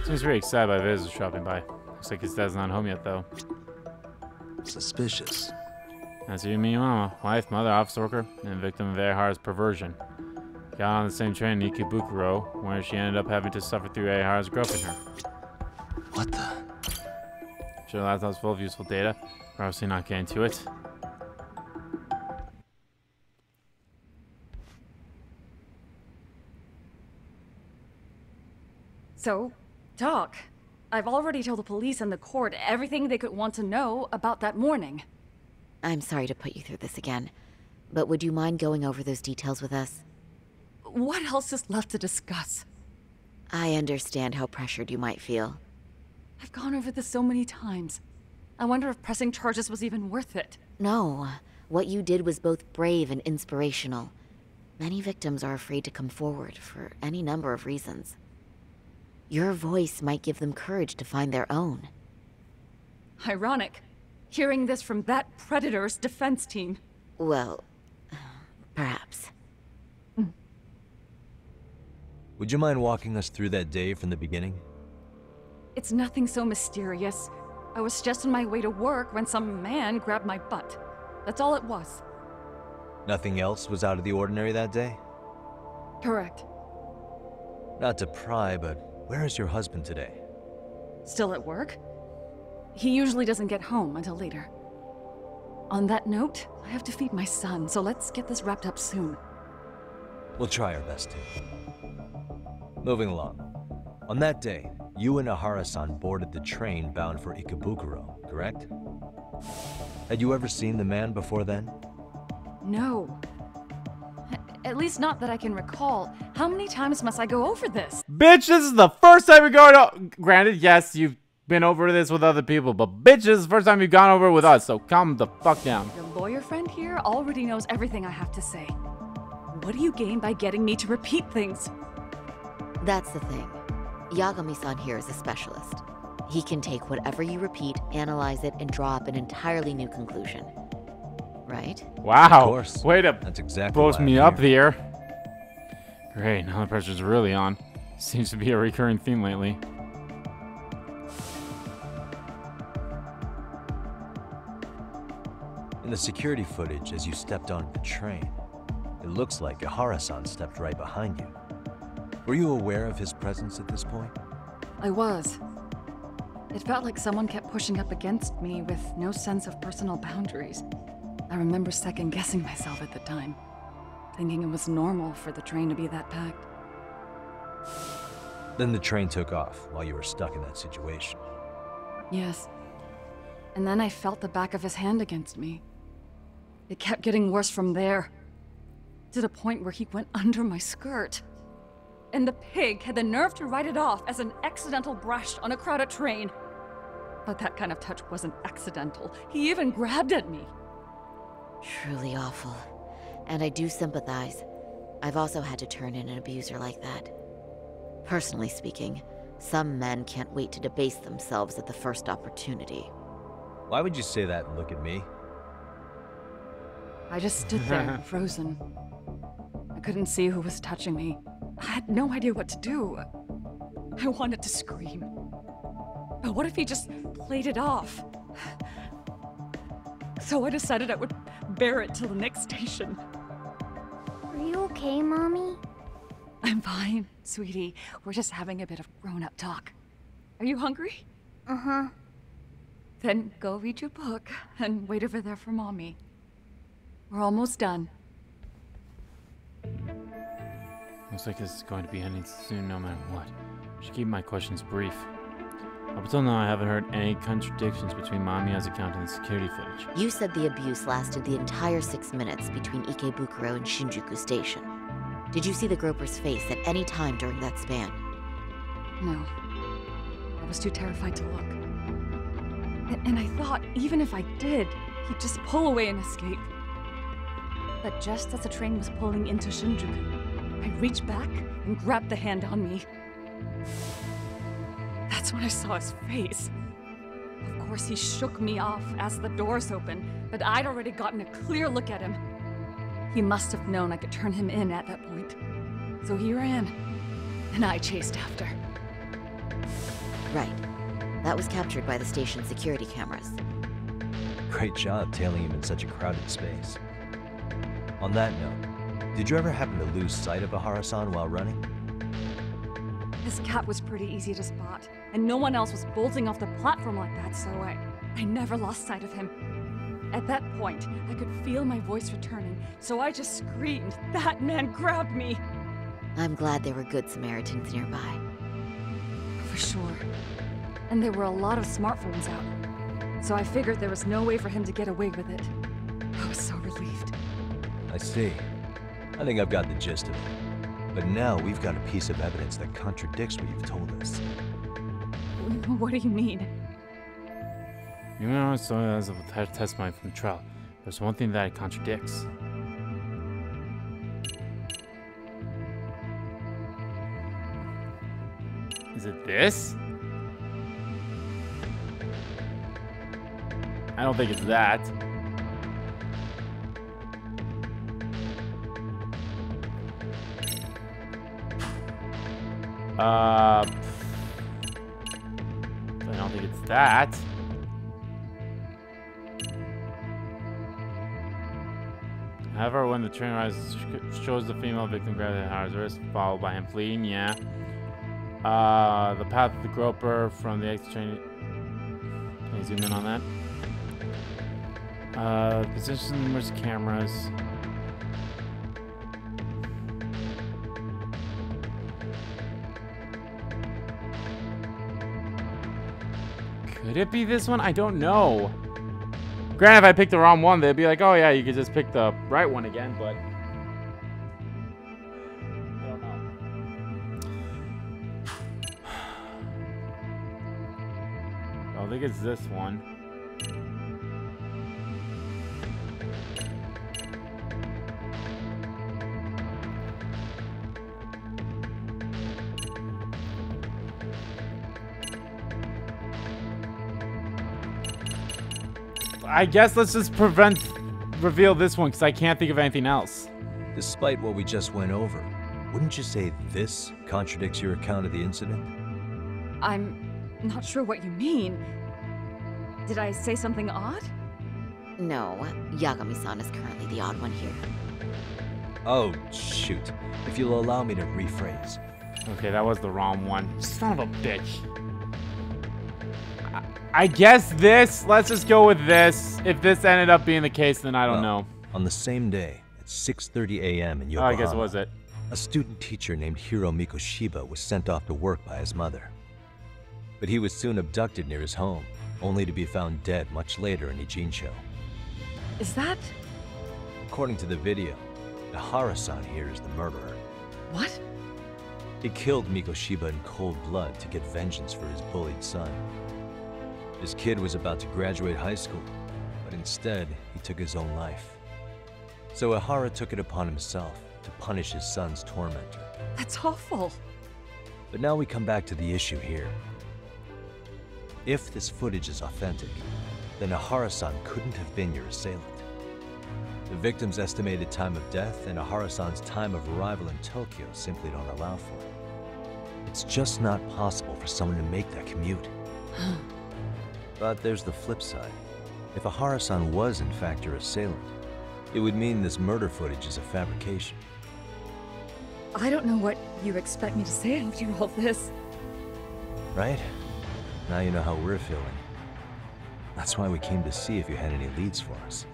Seems very excited by visitors dropping by. Looks like his dad's not home yet though. Suspicious. That's Yumi Yama, wife, mother, office worker, and victim of Ahara's perversion. Got on the same train in Ikebukuro, where she ended up having to suffer through Ahara's groping her. What the? Sure, laptop's full of useful data. We're obviously not getting to it. So, Doc, I've already told the police and the court everything they could want to know about that morning. I'm sorry to put you through this again, but would you mind going over those details with us? What else is left to discuss? I understand how pressured you might feel. I've gone over this so many times. I wonder if pressing charges was even worth it. No, what you did was both brave and inspirational. Many victims are afraid to come forward for any number of reasons. Your voice might give them courage to find their own. Ironic, hearing this from that predator's defense team. Well, perhaps. Would you mind walking us through that day from the beginning? It's nothing so mysterious. I was just on my way to work when some man grabbed my butt. That's all it was. Nothing else was out of the ordinary that day? Correct. Not to pry, but where is your husband today? Still at work? He usually doesn't get home until later. On that note, I have to feed my son, so let's get this wrapped up soon. We'll try our best to. Moving along. On that day, you and Ahara-san boarded the train bound for Ikebukuro, correct? Had you ever seen the man before then? No. At least not that I can recall. How many times must I go over this? Bitch, this is the first time you're going to... Granted, yes, you've been over this with other people, but bitch, this is the first time you've gone over it with us, so calm the fuck down. Your lawyer friend here already knows everything I have to say. What do you gain by getting me to repeat things? That's the thing. Yagami-san here is a specialist. He can take whatever you repeat, analyze it, and draw up an entirely new conclusion. Right? Wow. Of course. Way to That's exactly boast why me I'm up here. Great, now the pressure's really on. Seems to be a recurring theme lately. In the security footage, as you stepped onto the train, it looks like Ahara-san stepped right behind you. Were you aware of his presence at this point? I was. It felt like someone kept pushing up against me with no sense of personal boundaries. I remember second-guessing myself at the time, thinking it was normal for the train to be that packed. Then the train took off while you were stuck in that situation. Yes. And then I felt the back of his hand against me. It kept getting worse from there, to the point where he went under my skirt. And the pig had the nerve to write it off as an accidental brush on a crowded train. But that kind of touch wasn't accidental. He even grabbed at me. Truly awful. And I do sympathize. I've also had to turn in an abuser like that. Personally speaking, some men can't wait to debase themselves at the first opportunity. Why would you say that and look at me? I just stood there, frozen. I couldn't see who was touching me. I had no idea what to do. I wanted to scream. But what if he just played it off? So I decided I would bear it till the next station. Are you okay, Mommy? I'm fine, sweetie. We're just having a bit of grown-up talk. Are you hungry? Uh-huh. Then go read your book and wait over there for Mommy. We're almost done. Looks like this is going to be ending soon no matter what. Should keep my questions brief. Up until now, I haven't heard any contradictions between Mamiya's account and the security footage. You said the abuse lasted the entire 6 minutes between Ikebukuro and Shinjuku Station. Did you see the groper's face at any time during that span? No. I was too terrified to look. And I thought, even if I did, he'd just pull away and escape. But just as the train was pulling into Shinjuku, I reached back and grabbed the hand on me. That's when I saw his face. Of course, he shook me off as the doors opened, but I'd already gotten a clear look at him. He must have known I could turn him in at that point. So he ran, and I chased after. Right. That was captured by the station's security cameras. Great job tailing him in such a crowded space. On that note, did you ever happen to lose sight of Ahara-san while running? His cat was pretty easy to spot, and no one else was bolting off the platform like that, so I never lost sight of him. At that point, I could feel my voice returning, so I just screamed, "That man grabbed me!" I'm glad there were good Samaritans nearby. For sure. And there were a lot of smartphones out, so I figured there was no way for him to get away with it. I was so relieved. I see. I think I've got the gist of it. But now we've got a piece of evidence that contradicts what you've told us. What do you mean? You know, so as a testimony from the trial, there's one thing that it contradicts. Is it this? I don't think it's that. I don't think it's that. However, when the train rises, shows the female victim grabbing Ahara's wrist, followed by him fleeing, yeah. The path of the groper from the exit train. Can you zoom in on that? Position numerous cameras. Could it be this one? I don't know. Granted, if I picked the wrong one, they'd be like, oh yeah, you could just pick the right one again, but... I don't know. I think it's this one. I guess let's just reveal this one because I can't think of anything else. Despite what we just went over, wouldn't you say this contradicts your account of the incident? I'm not sure what you mean. Did I say something odd? No, Yagami-san is currently the odd one here. Oh, shoot. If you'll allow me to rephrase. Okay, that was the wrong one. Son of a bitch. I guess this. Let's just go with this. If this ended up being the case, then I don't know. On the same day, at 6:30 a.m. in Yokohama, I guess it was it. A student teacher named Hiro Mikoshiba was sent off to work by his mother. But he was soon abducted near his home, only to be found dead much later in Ijincho. Is that... According to the video, Ahara-san here is the murderer. what? He killed Mikoshiba in cold blood to get vengeance for his bullied son. His kid was about to graduate high school, but instead, he took his own life. So Ahara took it upon himself to punish his son's tormentor. That's awful. But now we come back to the issue here. If this footage is authentic, then Ahara-san couldn't have been your assailant. The victim's estimated time of death and Ahara-san's time of arrival in Tokyo simply don't allow for it. It's just not possible for someone to make that commute. But there's the flip side. If Ahara-san was in fact your assailant, it would mean this murder footage is a fabrication. I don't know what you expect me to say after all this. Right? Now you know how we're feeling. That's why we came to see if you had any leads for us.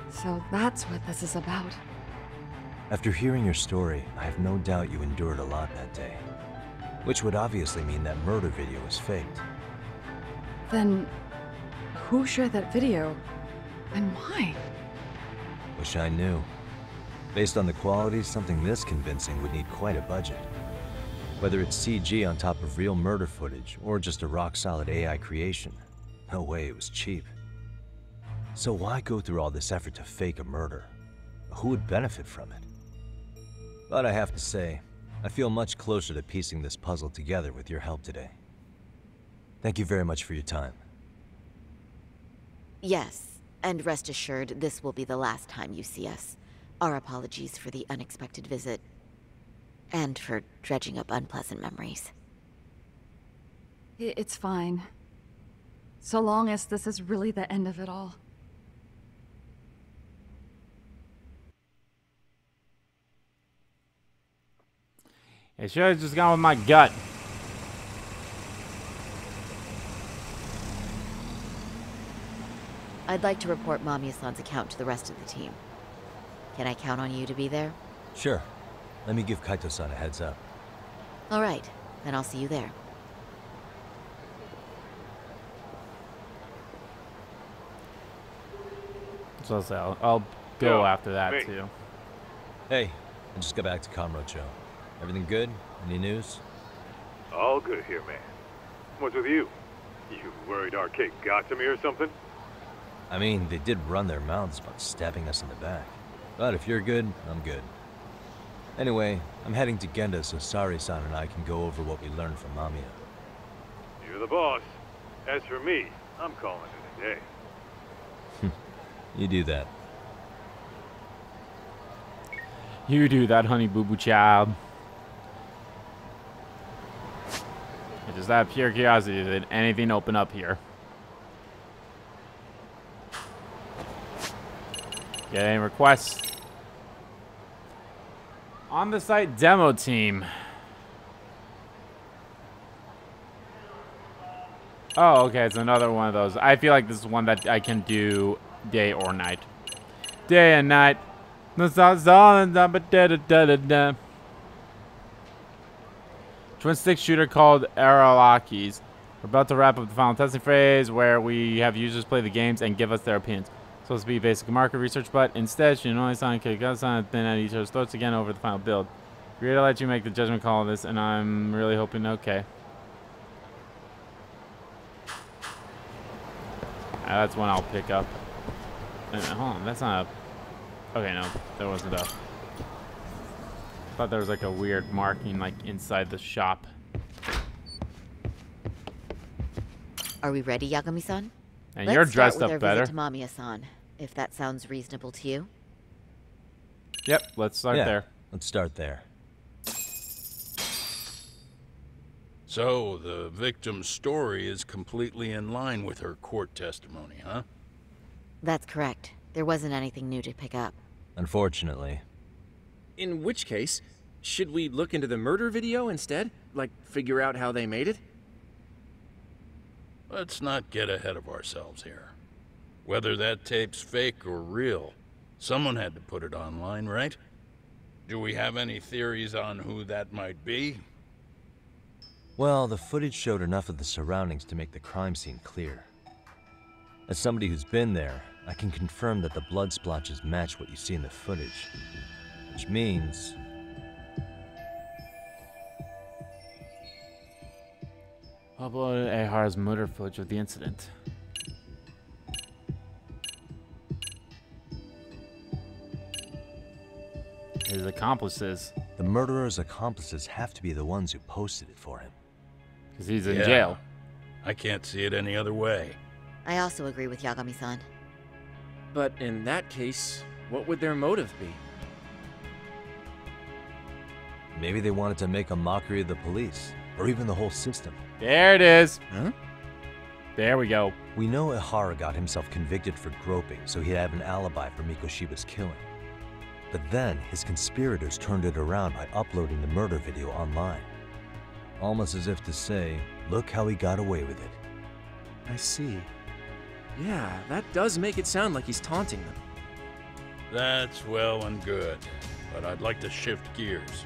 So that's what this is about. After hearing your story, I have no doubt you endured a lot that day. Which would obviously mean that murder video was faked. Then, who shared that video? And why? Wish I knew. Based on the quality, something this convincing would need quite a budget. Whether it's CG on top of real murder footage, or just a rock-solid AI creation, no way it was cheap. So why go through all this effort to fake a murder? Who would benefit from it? But I have to say, I feel much closer to piecing this puzzle together with your help today. Thank you very much for your time. Yes, and rest assured, this will be the last time you see us. Our apologies for the unexpected visit. And for dredging up unpleasant memories. It's fine. So long as this is really the end of it all. I should have just gone with my gut. I'd like to report Mamiya-san's account to the rest of the team. Can I count on you to be there? Sure. Let me give Kaito-san a heads up. All right, then I'll see you there. So I'll go after that me. too. Hey, I just got back to Kamurocho. Everything good? Any news? All good here, man. What's with you? You worried Arcade got to me or something? I mean, they did run their mouths about stabbing us in the back. But if you're good, I'm good. Anyway, I'm heading to Genda so Sari-san and I can go over what we learned from Mamiya. You're the boss. As for me, I'm calling it a day. You do that. You do that, honey boo boo child. I just out of pure curiosity, did anything open up here? Get any requests? On the site demo team. Oh, okay, it's another one of those. I feel like this is one that I can do day or night. Day and night. Twin stick shooter called Aralaki's. We're about to wrap up the final testing phase where we have users play the games and give us their opinions. It's supposed to be basic market research, but instead, you can only sign Kurukawa then at each other's throats again over the final build. We're gonna let you make the judgment call on this, and I'm really hoping okay. That's one I'll pick up. Wait a minute, hold on, that's not a... Okay, no, there wasn't a... I thought there was like a weird marking like inside the shop. Are we ready, Yagami-san? And you're dressed up better. To Mamiya-san, if that sounds reasonable to you. Yep, let's start there. Let's start there. So, the victim's story is completely in line with her court testimony, huh? That's correct. There wasn't anything new to pick up. Unfortunately. In which case, should we look into the murder video instead? Like, figure out how they made it? Let's not get ahead of ourselves here. Whether that tape's fake or real, someone had to put it online, right? Do we have any theories on who that might be? Well, the footage showed enough of the surroundings to make the crime scene clear. As somebody who's been there, I can confirm that the blood splotches match what you see in the footage. Which means... Uploaded Ahara's motor footage of the incident. His accomplices. The murderer's accomplices have to be the ones who posted it for him. Because he's in jail. I can't see it any other way. I also agree with Yagami-san. But in that case, what would their motive be? Maybe they wanted to make a mockery of the police, or even the whole system. There it is. Huh? There we go. We know Ahara got himself convicted for groping, so he'd have an alibi for Mikoshiba's killing. But then, his conspirators turned it around by uploading the murder video online. Almost as if to say, look how he got away with it. I see. Yeah, that does make it sound like he's taunting them. That's well and good, but I'd like to shift gears.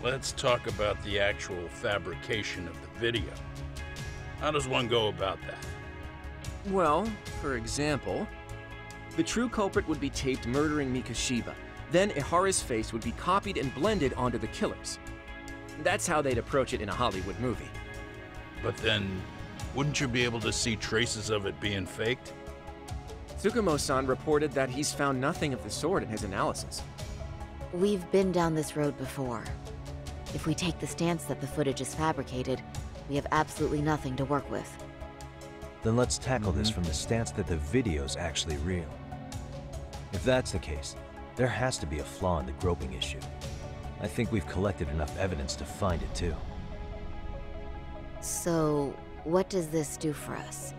Let's talk about the actual fabrication of the video. How does one go about that? Well, for example, the true culprit would be taped murdering Mikoshiba. Then Ahara's face would be copied and blended onto the killers. That's how they'd approach it in a Hollywood movie. But then, wouldn't you be able to see traces of it being faked? Tsukumo-san reported that he's found nothing of the sort in his analysis. We've been down this road before. If we take the stance that the footage is fabricated, we have absolutely nothing to work with. Then let's tackle this from the stance that the video's actually real. If that's the case, there has to be a flaw in the groping issue. I think we've collected enough evidence to find it too. So, what does this do for us?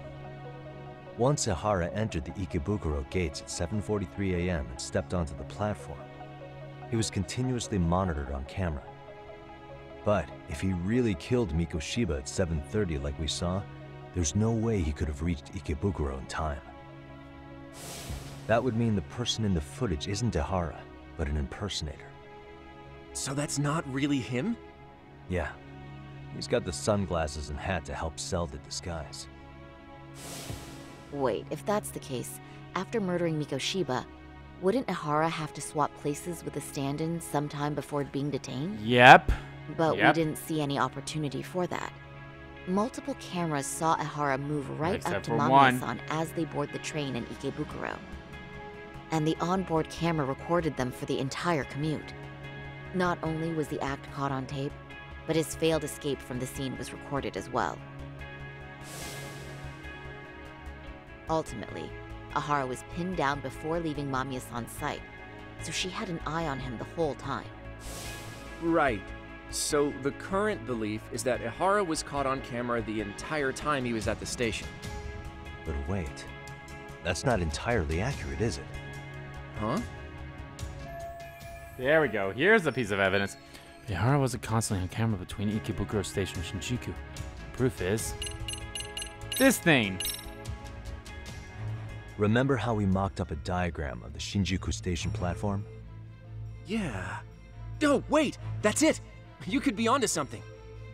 Once Ahara entered the Ikebukuro gates at 7:43 a.m. and stepped onto the platform, he was continuously monitored on camera. But if he really killed Mikoshiba at 7:30 like we saw, there's no way he could have reached Ikebukuro in time. That would mean the person in the footage isn't Ahara, but an impersonator. So that's not really him? Yeah. He's got the sunglasses and hat to help sell the disguise. Wait, if that's the case, after murdering Mikoshiba, wouldn't Ahara have to swap places with the stand-in sometime before being detained? Yep. But we didn't see any opportunity for that. Multiple cameras saw Ahara move right up to Mamiya-san as they board the train in Ikebukuro. And the onboard camera recorded them for the entire commute. Not only was the act caught on tape, but his failed escape from the scene was recorded as well. Ultimately, Ahara was pinned down before leaving Mamiya-san's sight, so she had an eye on him the whole time. Right. So the current belief is that Ahara was caught on camera the entire time he was at the station. But wait, that's not entirely accurate, is it? Huh? There we go. Here's a piece of evidence. Ahara wasn't constantly on camera between Ikebukuro Station and Shinjuku. Proof is... this thing! Remember how we mocked up a diagram of the Shinjuku Station platform? Yeah. Oh, wait! That's it! You could be onto something.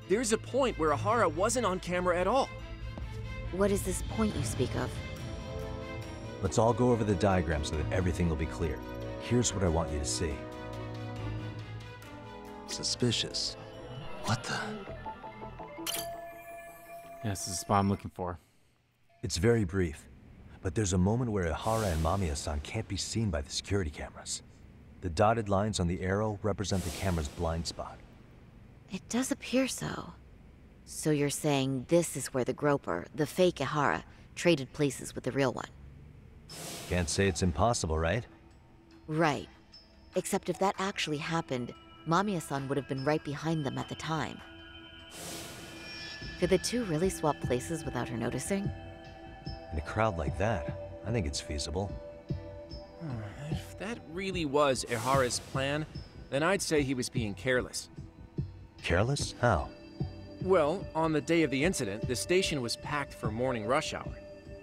There's a point where Ahara wasn't on camera at all. What is this point you speak of? Let's all go over the diagram so that everything will be clear. Here's what I want you to see. Suspicious. What the? Yes, this is the spot I'm looking for. It's very brief, but there's a moment where Ahara and Mamiya-san can't be seen by the security cameras. The dotted lines on the arrow represent the camera's blind spot. It does appear so. So you're saying this is where the groper, the fake Ahara, traded places with the real one? Can't say it's impossible, right? Right. Except if that actually happened, Mamiya-san would have been right behind them at the time. Could the two really swap places without her noticing? In a crowd like that, I think it's feasible. If that really was Ahara's plan, then I'd say he was being careless. Careless? How? Well, on the day of the incident, the station was packed for morning rush hour.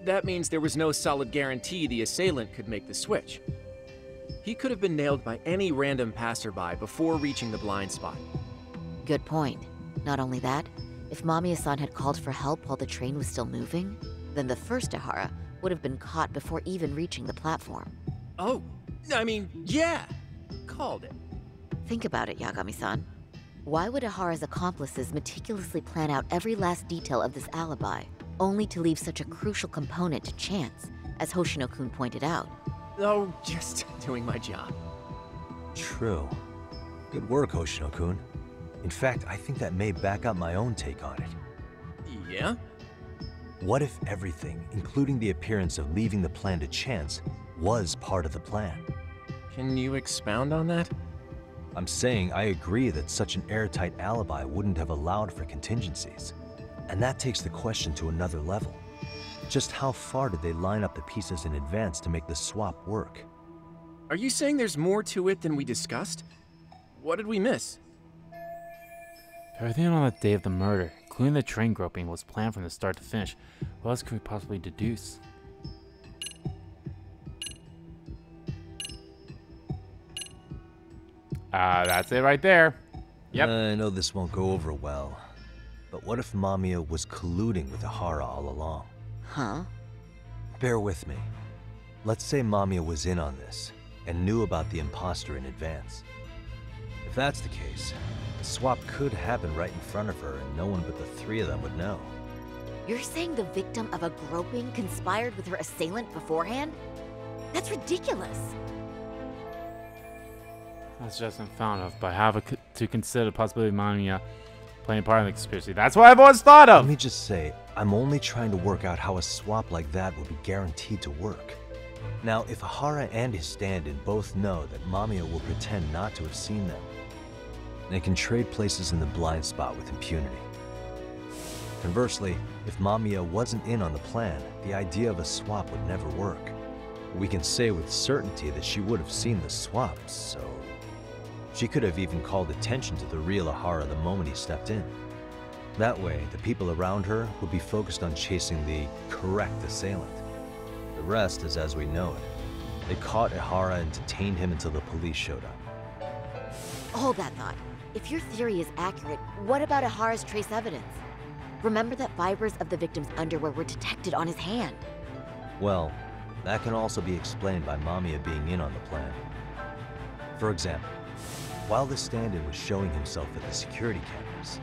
That means there was no solid guarantee the assailant could make the switch. He could have been nailed by any random passerby before reaching the blind spot. Good point. Not only that, if Mamiya-san had called for help while the train was still moving, then the first Ahara would have been caught before even reaching the platform. Oh, I mean, yeah! Called it. Think about it, Yagami-san. Why would Ahara's accomplices meticulously plan out every last detail of this alibi, only to leave such a crucial component to chance, as Hoshino-kun pointed out? Oh, just doing my job. True. Good work, Hoshino-kun. In fact, I think that may back up my own take on it. Yeah? What if everything, including the appearance of leaving the plan to chance, was part of the plan? Can you expound on that? I'm saying I agree that such an airtight alibi wouldn't have allowed for contingencies. And that takes the question to another level. Just how far did they line up the pieces in advance to make the swap work? Are you saying there's more to it than we discussed? What did we miss? Everything on the day of the murder, including the train groping, was planned from the start to finish. What else could we possibly deduce? That's it right there. Yep. I know this won't go over well, but what if Mamiya was colluding with Ahara all along? Huh? Bear with me. Let's say Mamiya was in on this and knew about the imposter in advance. If that's the case, the swap could happen right in front of her and no one but the three of them would know. You're saying the victim of a groping conspired with her assailant beforehand? That's ridiculous. That's just unfound of, but have to consider the possibility of Mamiya playing part in the conspiracy. That's what I've always thought of! Let me just say, I'm only trying to work out how a swap like that would be guaranteed to work. Now, if Ahara and his stand-in both know that Mamiya will pretend not to have seen them, they can trade places in the blind spot with impunity. Conversely, if Mamiya wasn't in on the plan, the idea of a swap would never work. We can say with certainty that she would have seen the swap, so she could have even called attention to the real Ahara the moment he stepped in. That way, the people around her would be focused on chasing the correct assailant. The rest is as we know it. They caught Ahara and detained him until the police showed up. Hold that thought. If your theory is accurate, what about Ahara's trace evidence? Remember that fibers of the victim's underwear were detected on his hand. Well, that can also be explained by Mamiya being in on the plan. For example, while the stand-in was showing himself at the security cameras,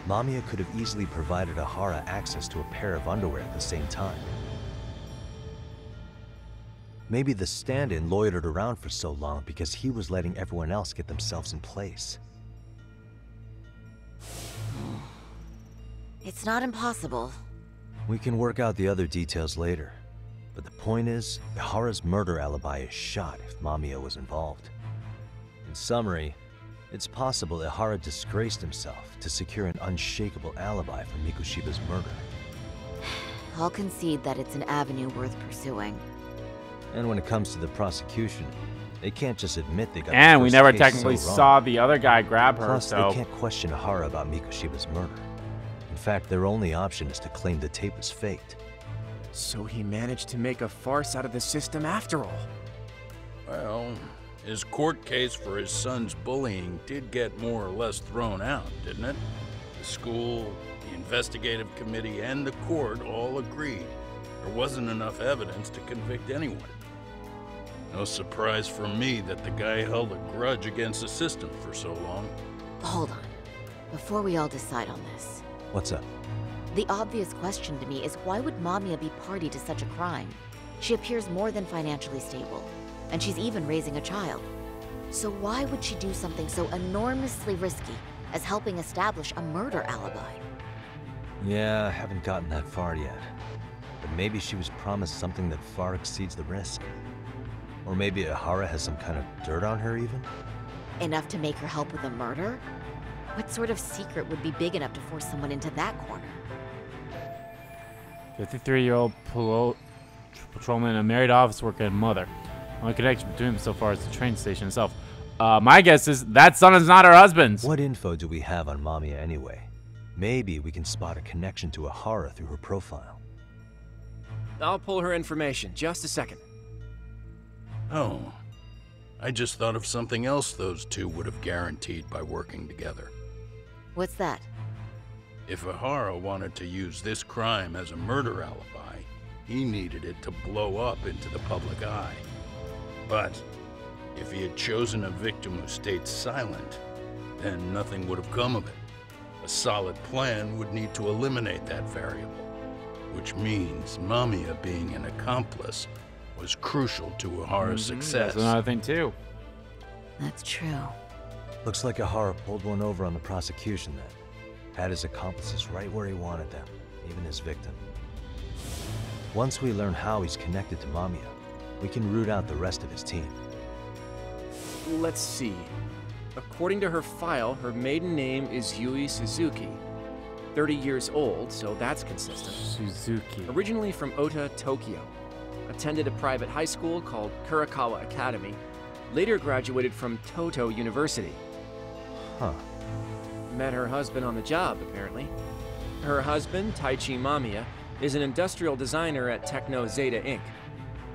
Mamiya could have easily provided Ahara access to a pair of underwear at the same time. Maybe the stand-in loitered around for so long because he was letting everyone else get themselves in place. It's not impossible. We can work out the other details later, but the point is, Ahara's murder alibi is shot if Mamiya was involved. In summary, it's possible Ahara disgraced himself to secure an unshakable alibi for Mikushiba's murder. I'll concede that it's an avenue worth pursuing. And when it comes to the prosecution, they can't just admit they got the And we first never case technically so wrong. saw the other guy grab her, Plus, so... they can't question Ahara about Mikushiba's murder. In fact, their only option is to claim the tape was faked. So he managed to make a farce out of the system after all. Well, his court case for his son's bullying did get more or less thrown out, didn't it? The school, the investigative committee, and the court all agreed there wasn't enough evidence to convict anyone. No surprise for me that the guy held a grudge against the system for so long. Hold on. Before we all decide on this. What's up? The obvious question to me is why would Mamiya be party to such a crime? She appears more than financially stable, and she's even raising a child. So why would she do something so enormously risky as helping establish a murder alibi? Yeah, I haven't gotten that far yet. But maybe she was promised something that far exceeds the risk. Or maybe Ahara has some kind of dirt on her even? Enough to make her help with a murder? What sort of secret would be big enough to force someone into that corner? 53-year-old patrolman and a married office worker and mother. Only connection between them so far is the train station itself. My guess is that son is not her husband's. What info do we have on Mamiya anyway? Maybe we can spot a connection to Ahara through her profile. I'll pull her information. Just a second. Oh, I just thought of something else those two would have guaranteed by working together. What's that? If Ahara wanted to use this crime as a murder alibi, he needed it to blow up into the public eye. But if he had chosen a victim who stayed silent, then nothing would have come of it. A solid plan would need to eliminate that variable, which means Mamiya being an accomplice was crucial to Ahara's success. That's another thing too. That's true. Looks like Ahara pulled one over on the prosecution then. Had his accomplices right where he wanted them, even his victim. Once we learn how he's connected to Mamiya, we can root out the rest of his team. Let's see. According to her file, her maiden name is Yui Suzuki. 30 years old, so that's consistent. Suzuki. Originally from Ota, Tokyo. Attended a private high school called Kurukawa Academy. Later graduated from Toto University. Huh. Met her husband on the job, apparently. Her husband, Taichi Mamiya, is an industrial designer at Techno Zeta Inc.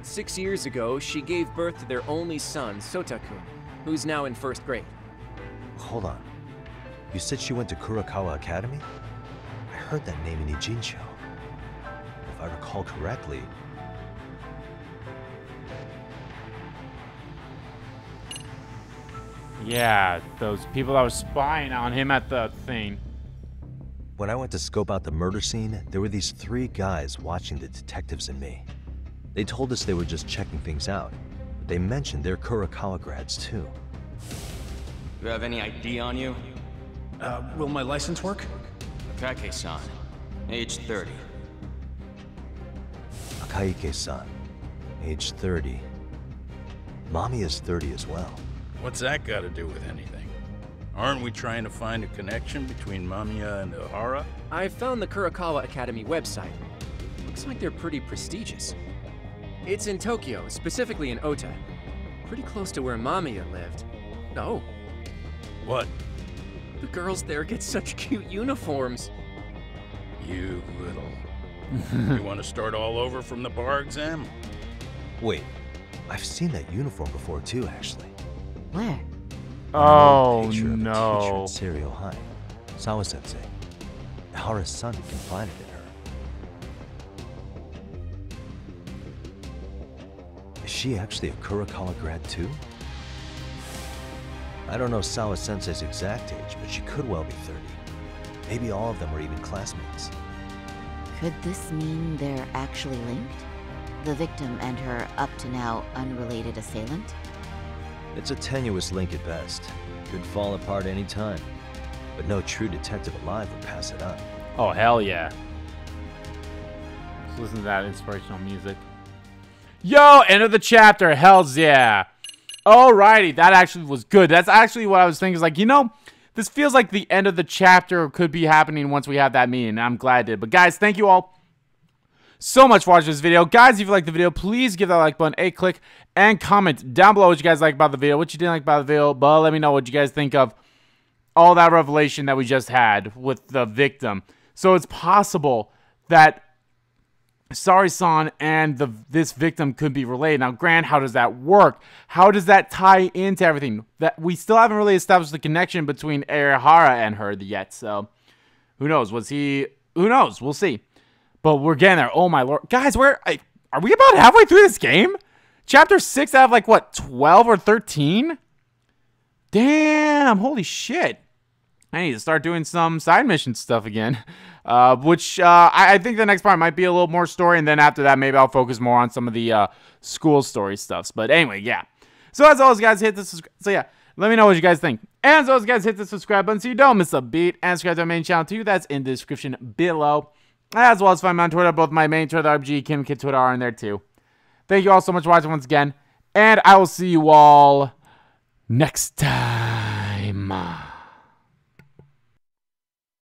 6 years ago, she gave birth to their only son, Sotakun, who's now in 1st grade. Hold on. You said she went to Kurukawa Academy? I heard that name in Ijincho. If I recall correctly... Yeah, those people that were spying on him at the thing. When I went to scope out the murder scene, there were these 3 guys watching the detectives and me. They told us they were just checking things out, but they mentioned they're Kurukawa grads too. You have any ID on you? Will my license work? Akake-san, age 30. Akaike-san, age 30. Mommy is 30 as well. What's that got to do with anything? Aren't we trying to find a connection between Mamiya and Ahara? I found the Kurukawa Academy website. Looks like they're pretty prestigious. It's in Tokyo, specifically in Ota. Pretty close to where Mamiya lived. Oh. What? The girls there get such cute uniforms. You little... You want to start all over from the bar exam? Wait, I've seen that uniform before too, actually. Where? Oh, Picture of a teacher no. at Serial High. Sawa-sensei. Ahara's son had confided in her. Is she actually a Kurukawa grad too? I don't know Sawa-sensei's exact age, but she could well be 30. Maybe all of them were even classmates. Could this mean they're actually linked? The victim and her up-to-now unrelated assailant? It's a tenuous link at best. Could fall apart any time. But no true detective alive would pass it up. Oh, hell yeah. Let's listen to that inspirational music. Yo, end of the chapter. Hells yeah. Alrighty, that actually was good. That's actually what I was thinking. Is like, you know, this feels like the end of the chapter could be happening once we have that meeting. I'm glad it did. But guys, thank you all so much for watching this video. Guys, if you liked the video, please give that like button a click and comment down below what you guys like about the video, what you didn't like about the video, but let me know what you guys think of all that revelation that we just had with the victim. So it's possible that Sari-san and this victim could be related. Now, Grant, how does that work? How does that tie into everything? That we still haven't really established the connection between Ahara and her yet. So, who knows? Who knows? We'll see. But we're getting there. Oh my lord, guys, are we about halfway through this game? Chapter 6 out of like what, 12 or 13? Damn, holy shit. I need to start doing some side mission stuff again. Which I think the next part might be a little more story, and then after that, maybe I'll focus more on some of the school story stuffs. But anyway, yeah. So as always, guys, hit the subscribe. So yeah, let me know what you guys think. And as always, guys, hit the subscribe button so you don't miss a beat. And subscribe to my main channel too. That's in the description below. As well as find me on Twitter. Both my main Twitter, RBG, Kim Kid Twitter are in there too. Thank you all so much for watching once again. And I will see you all next time.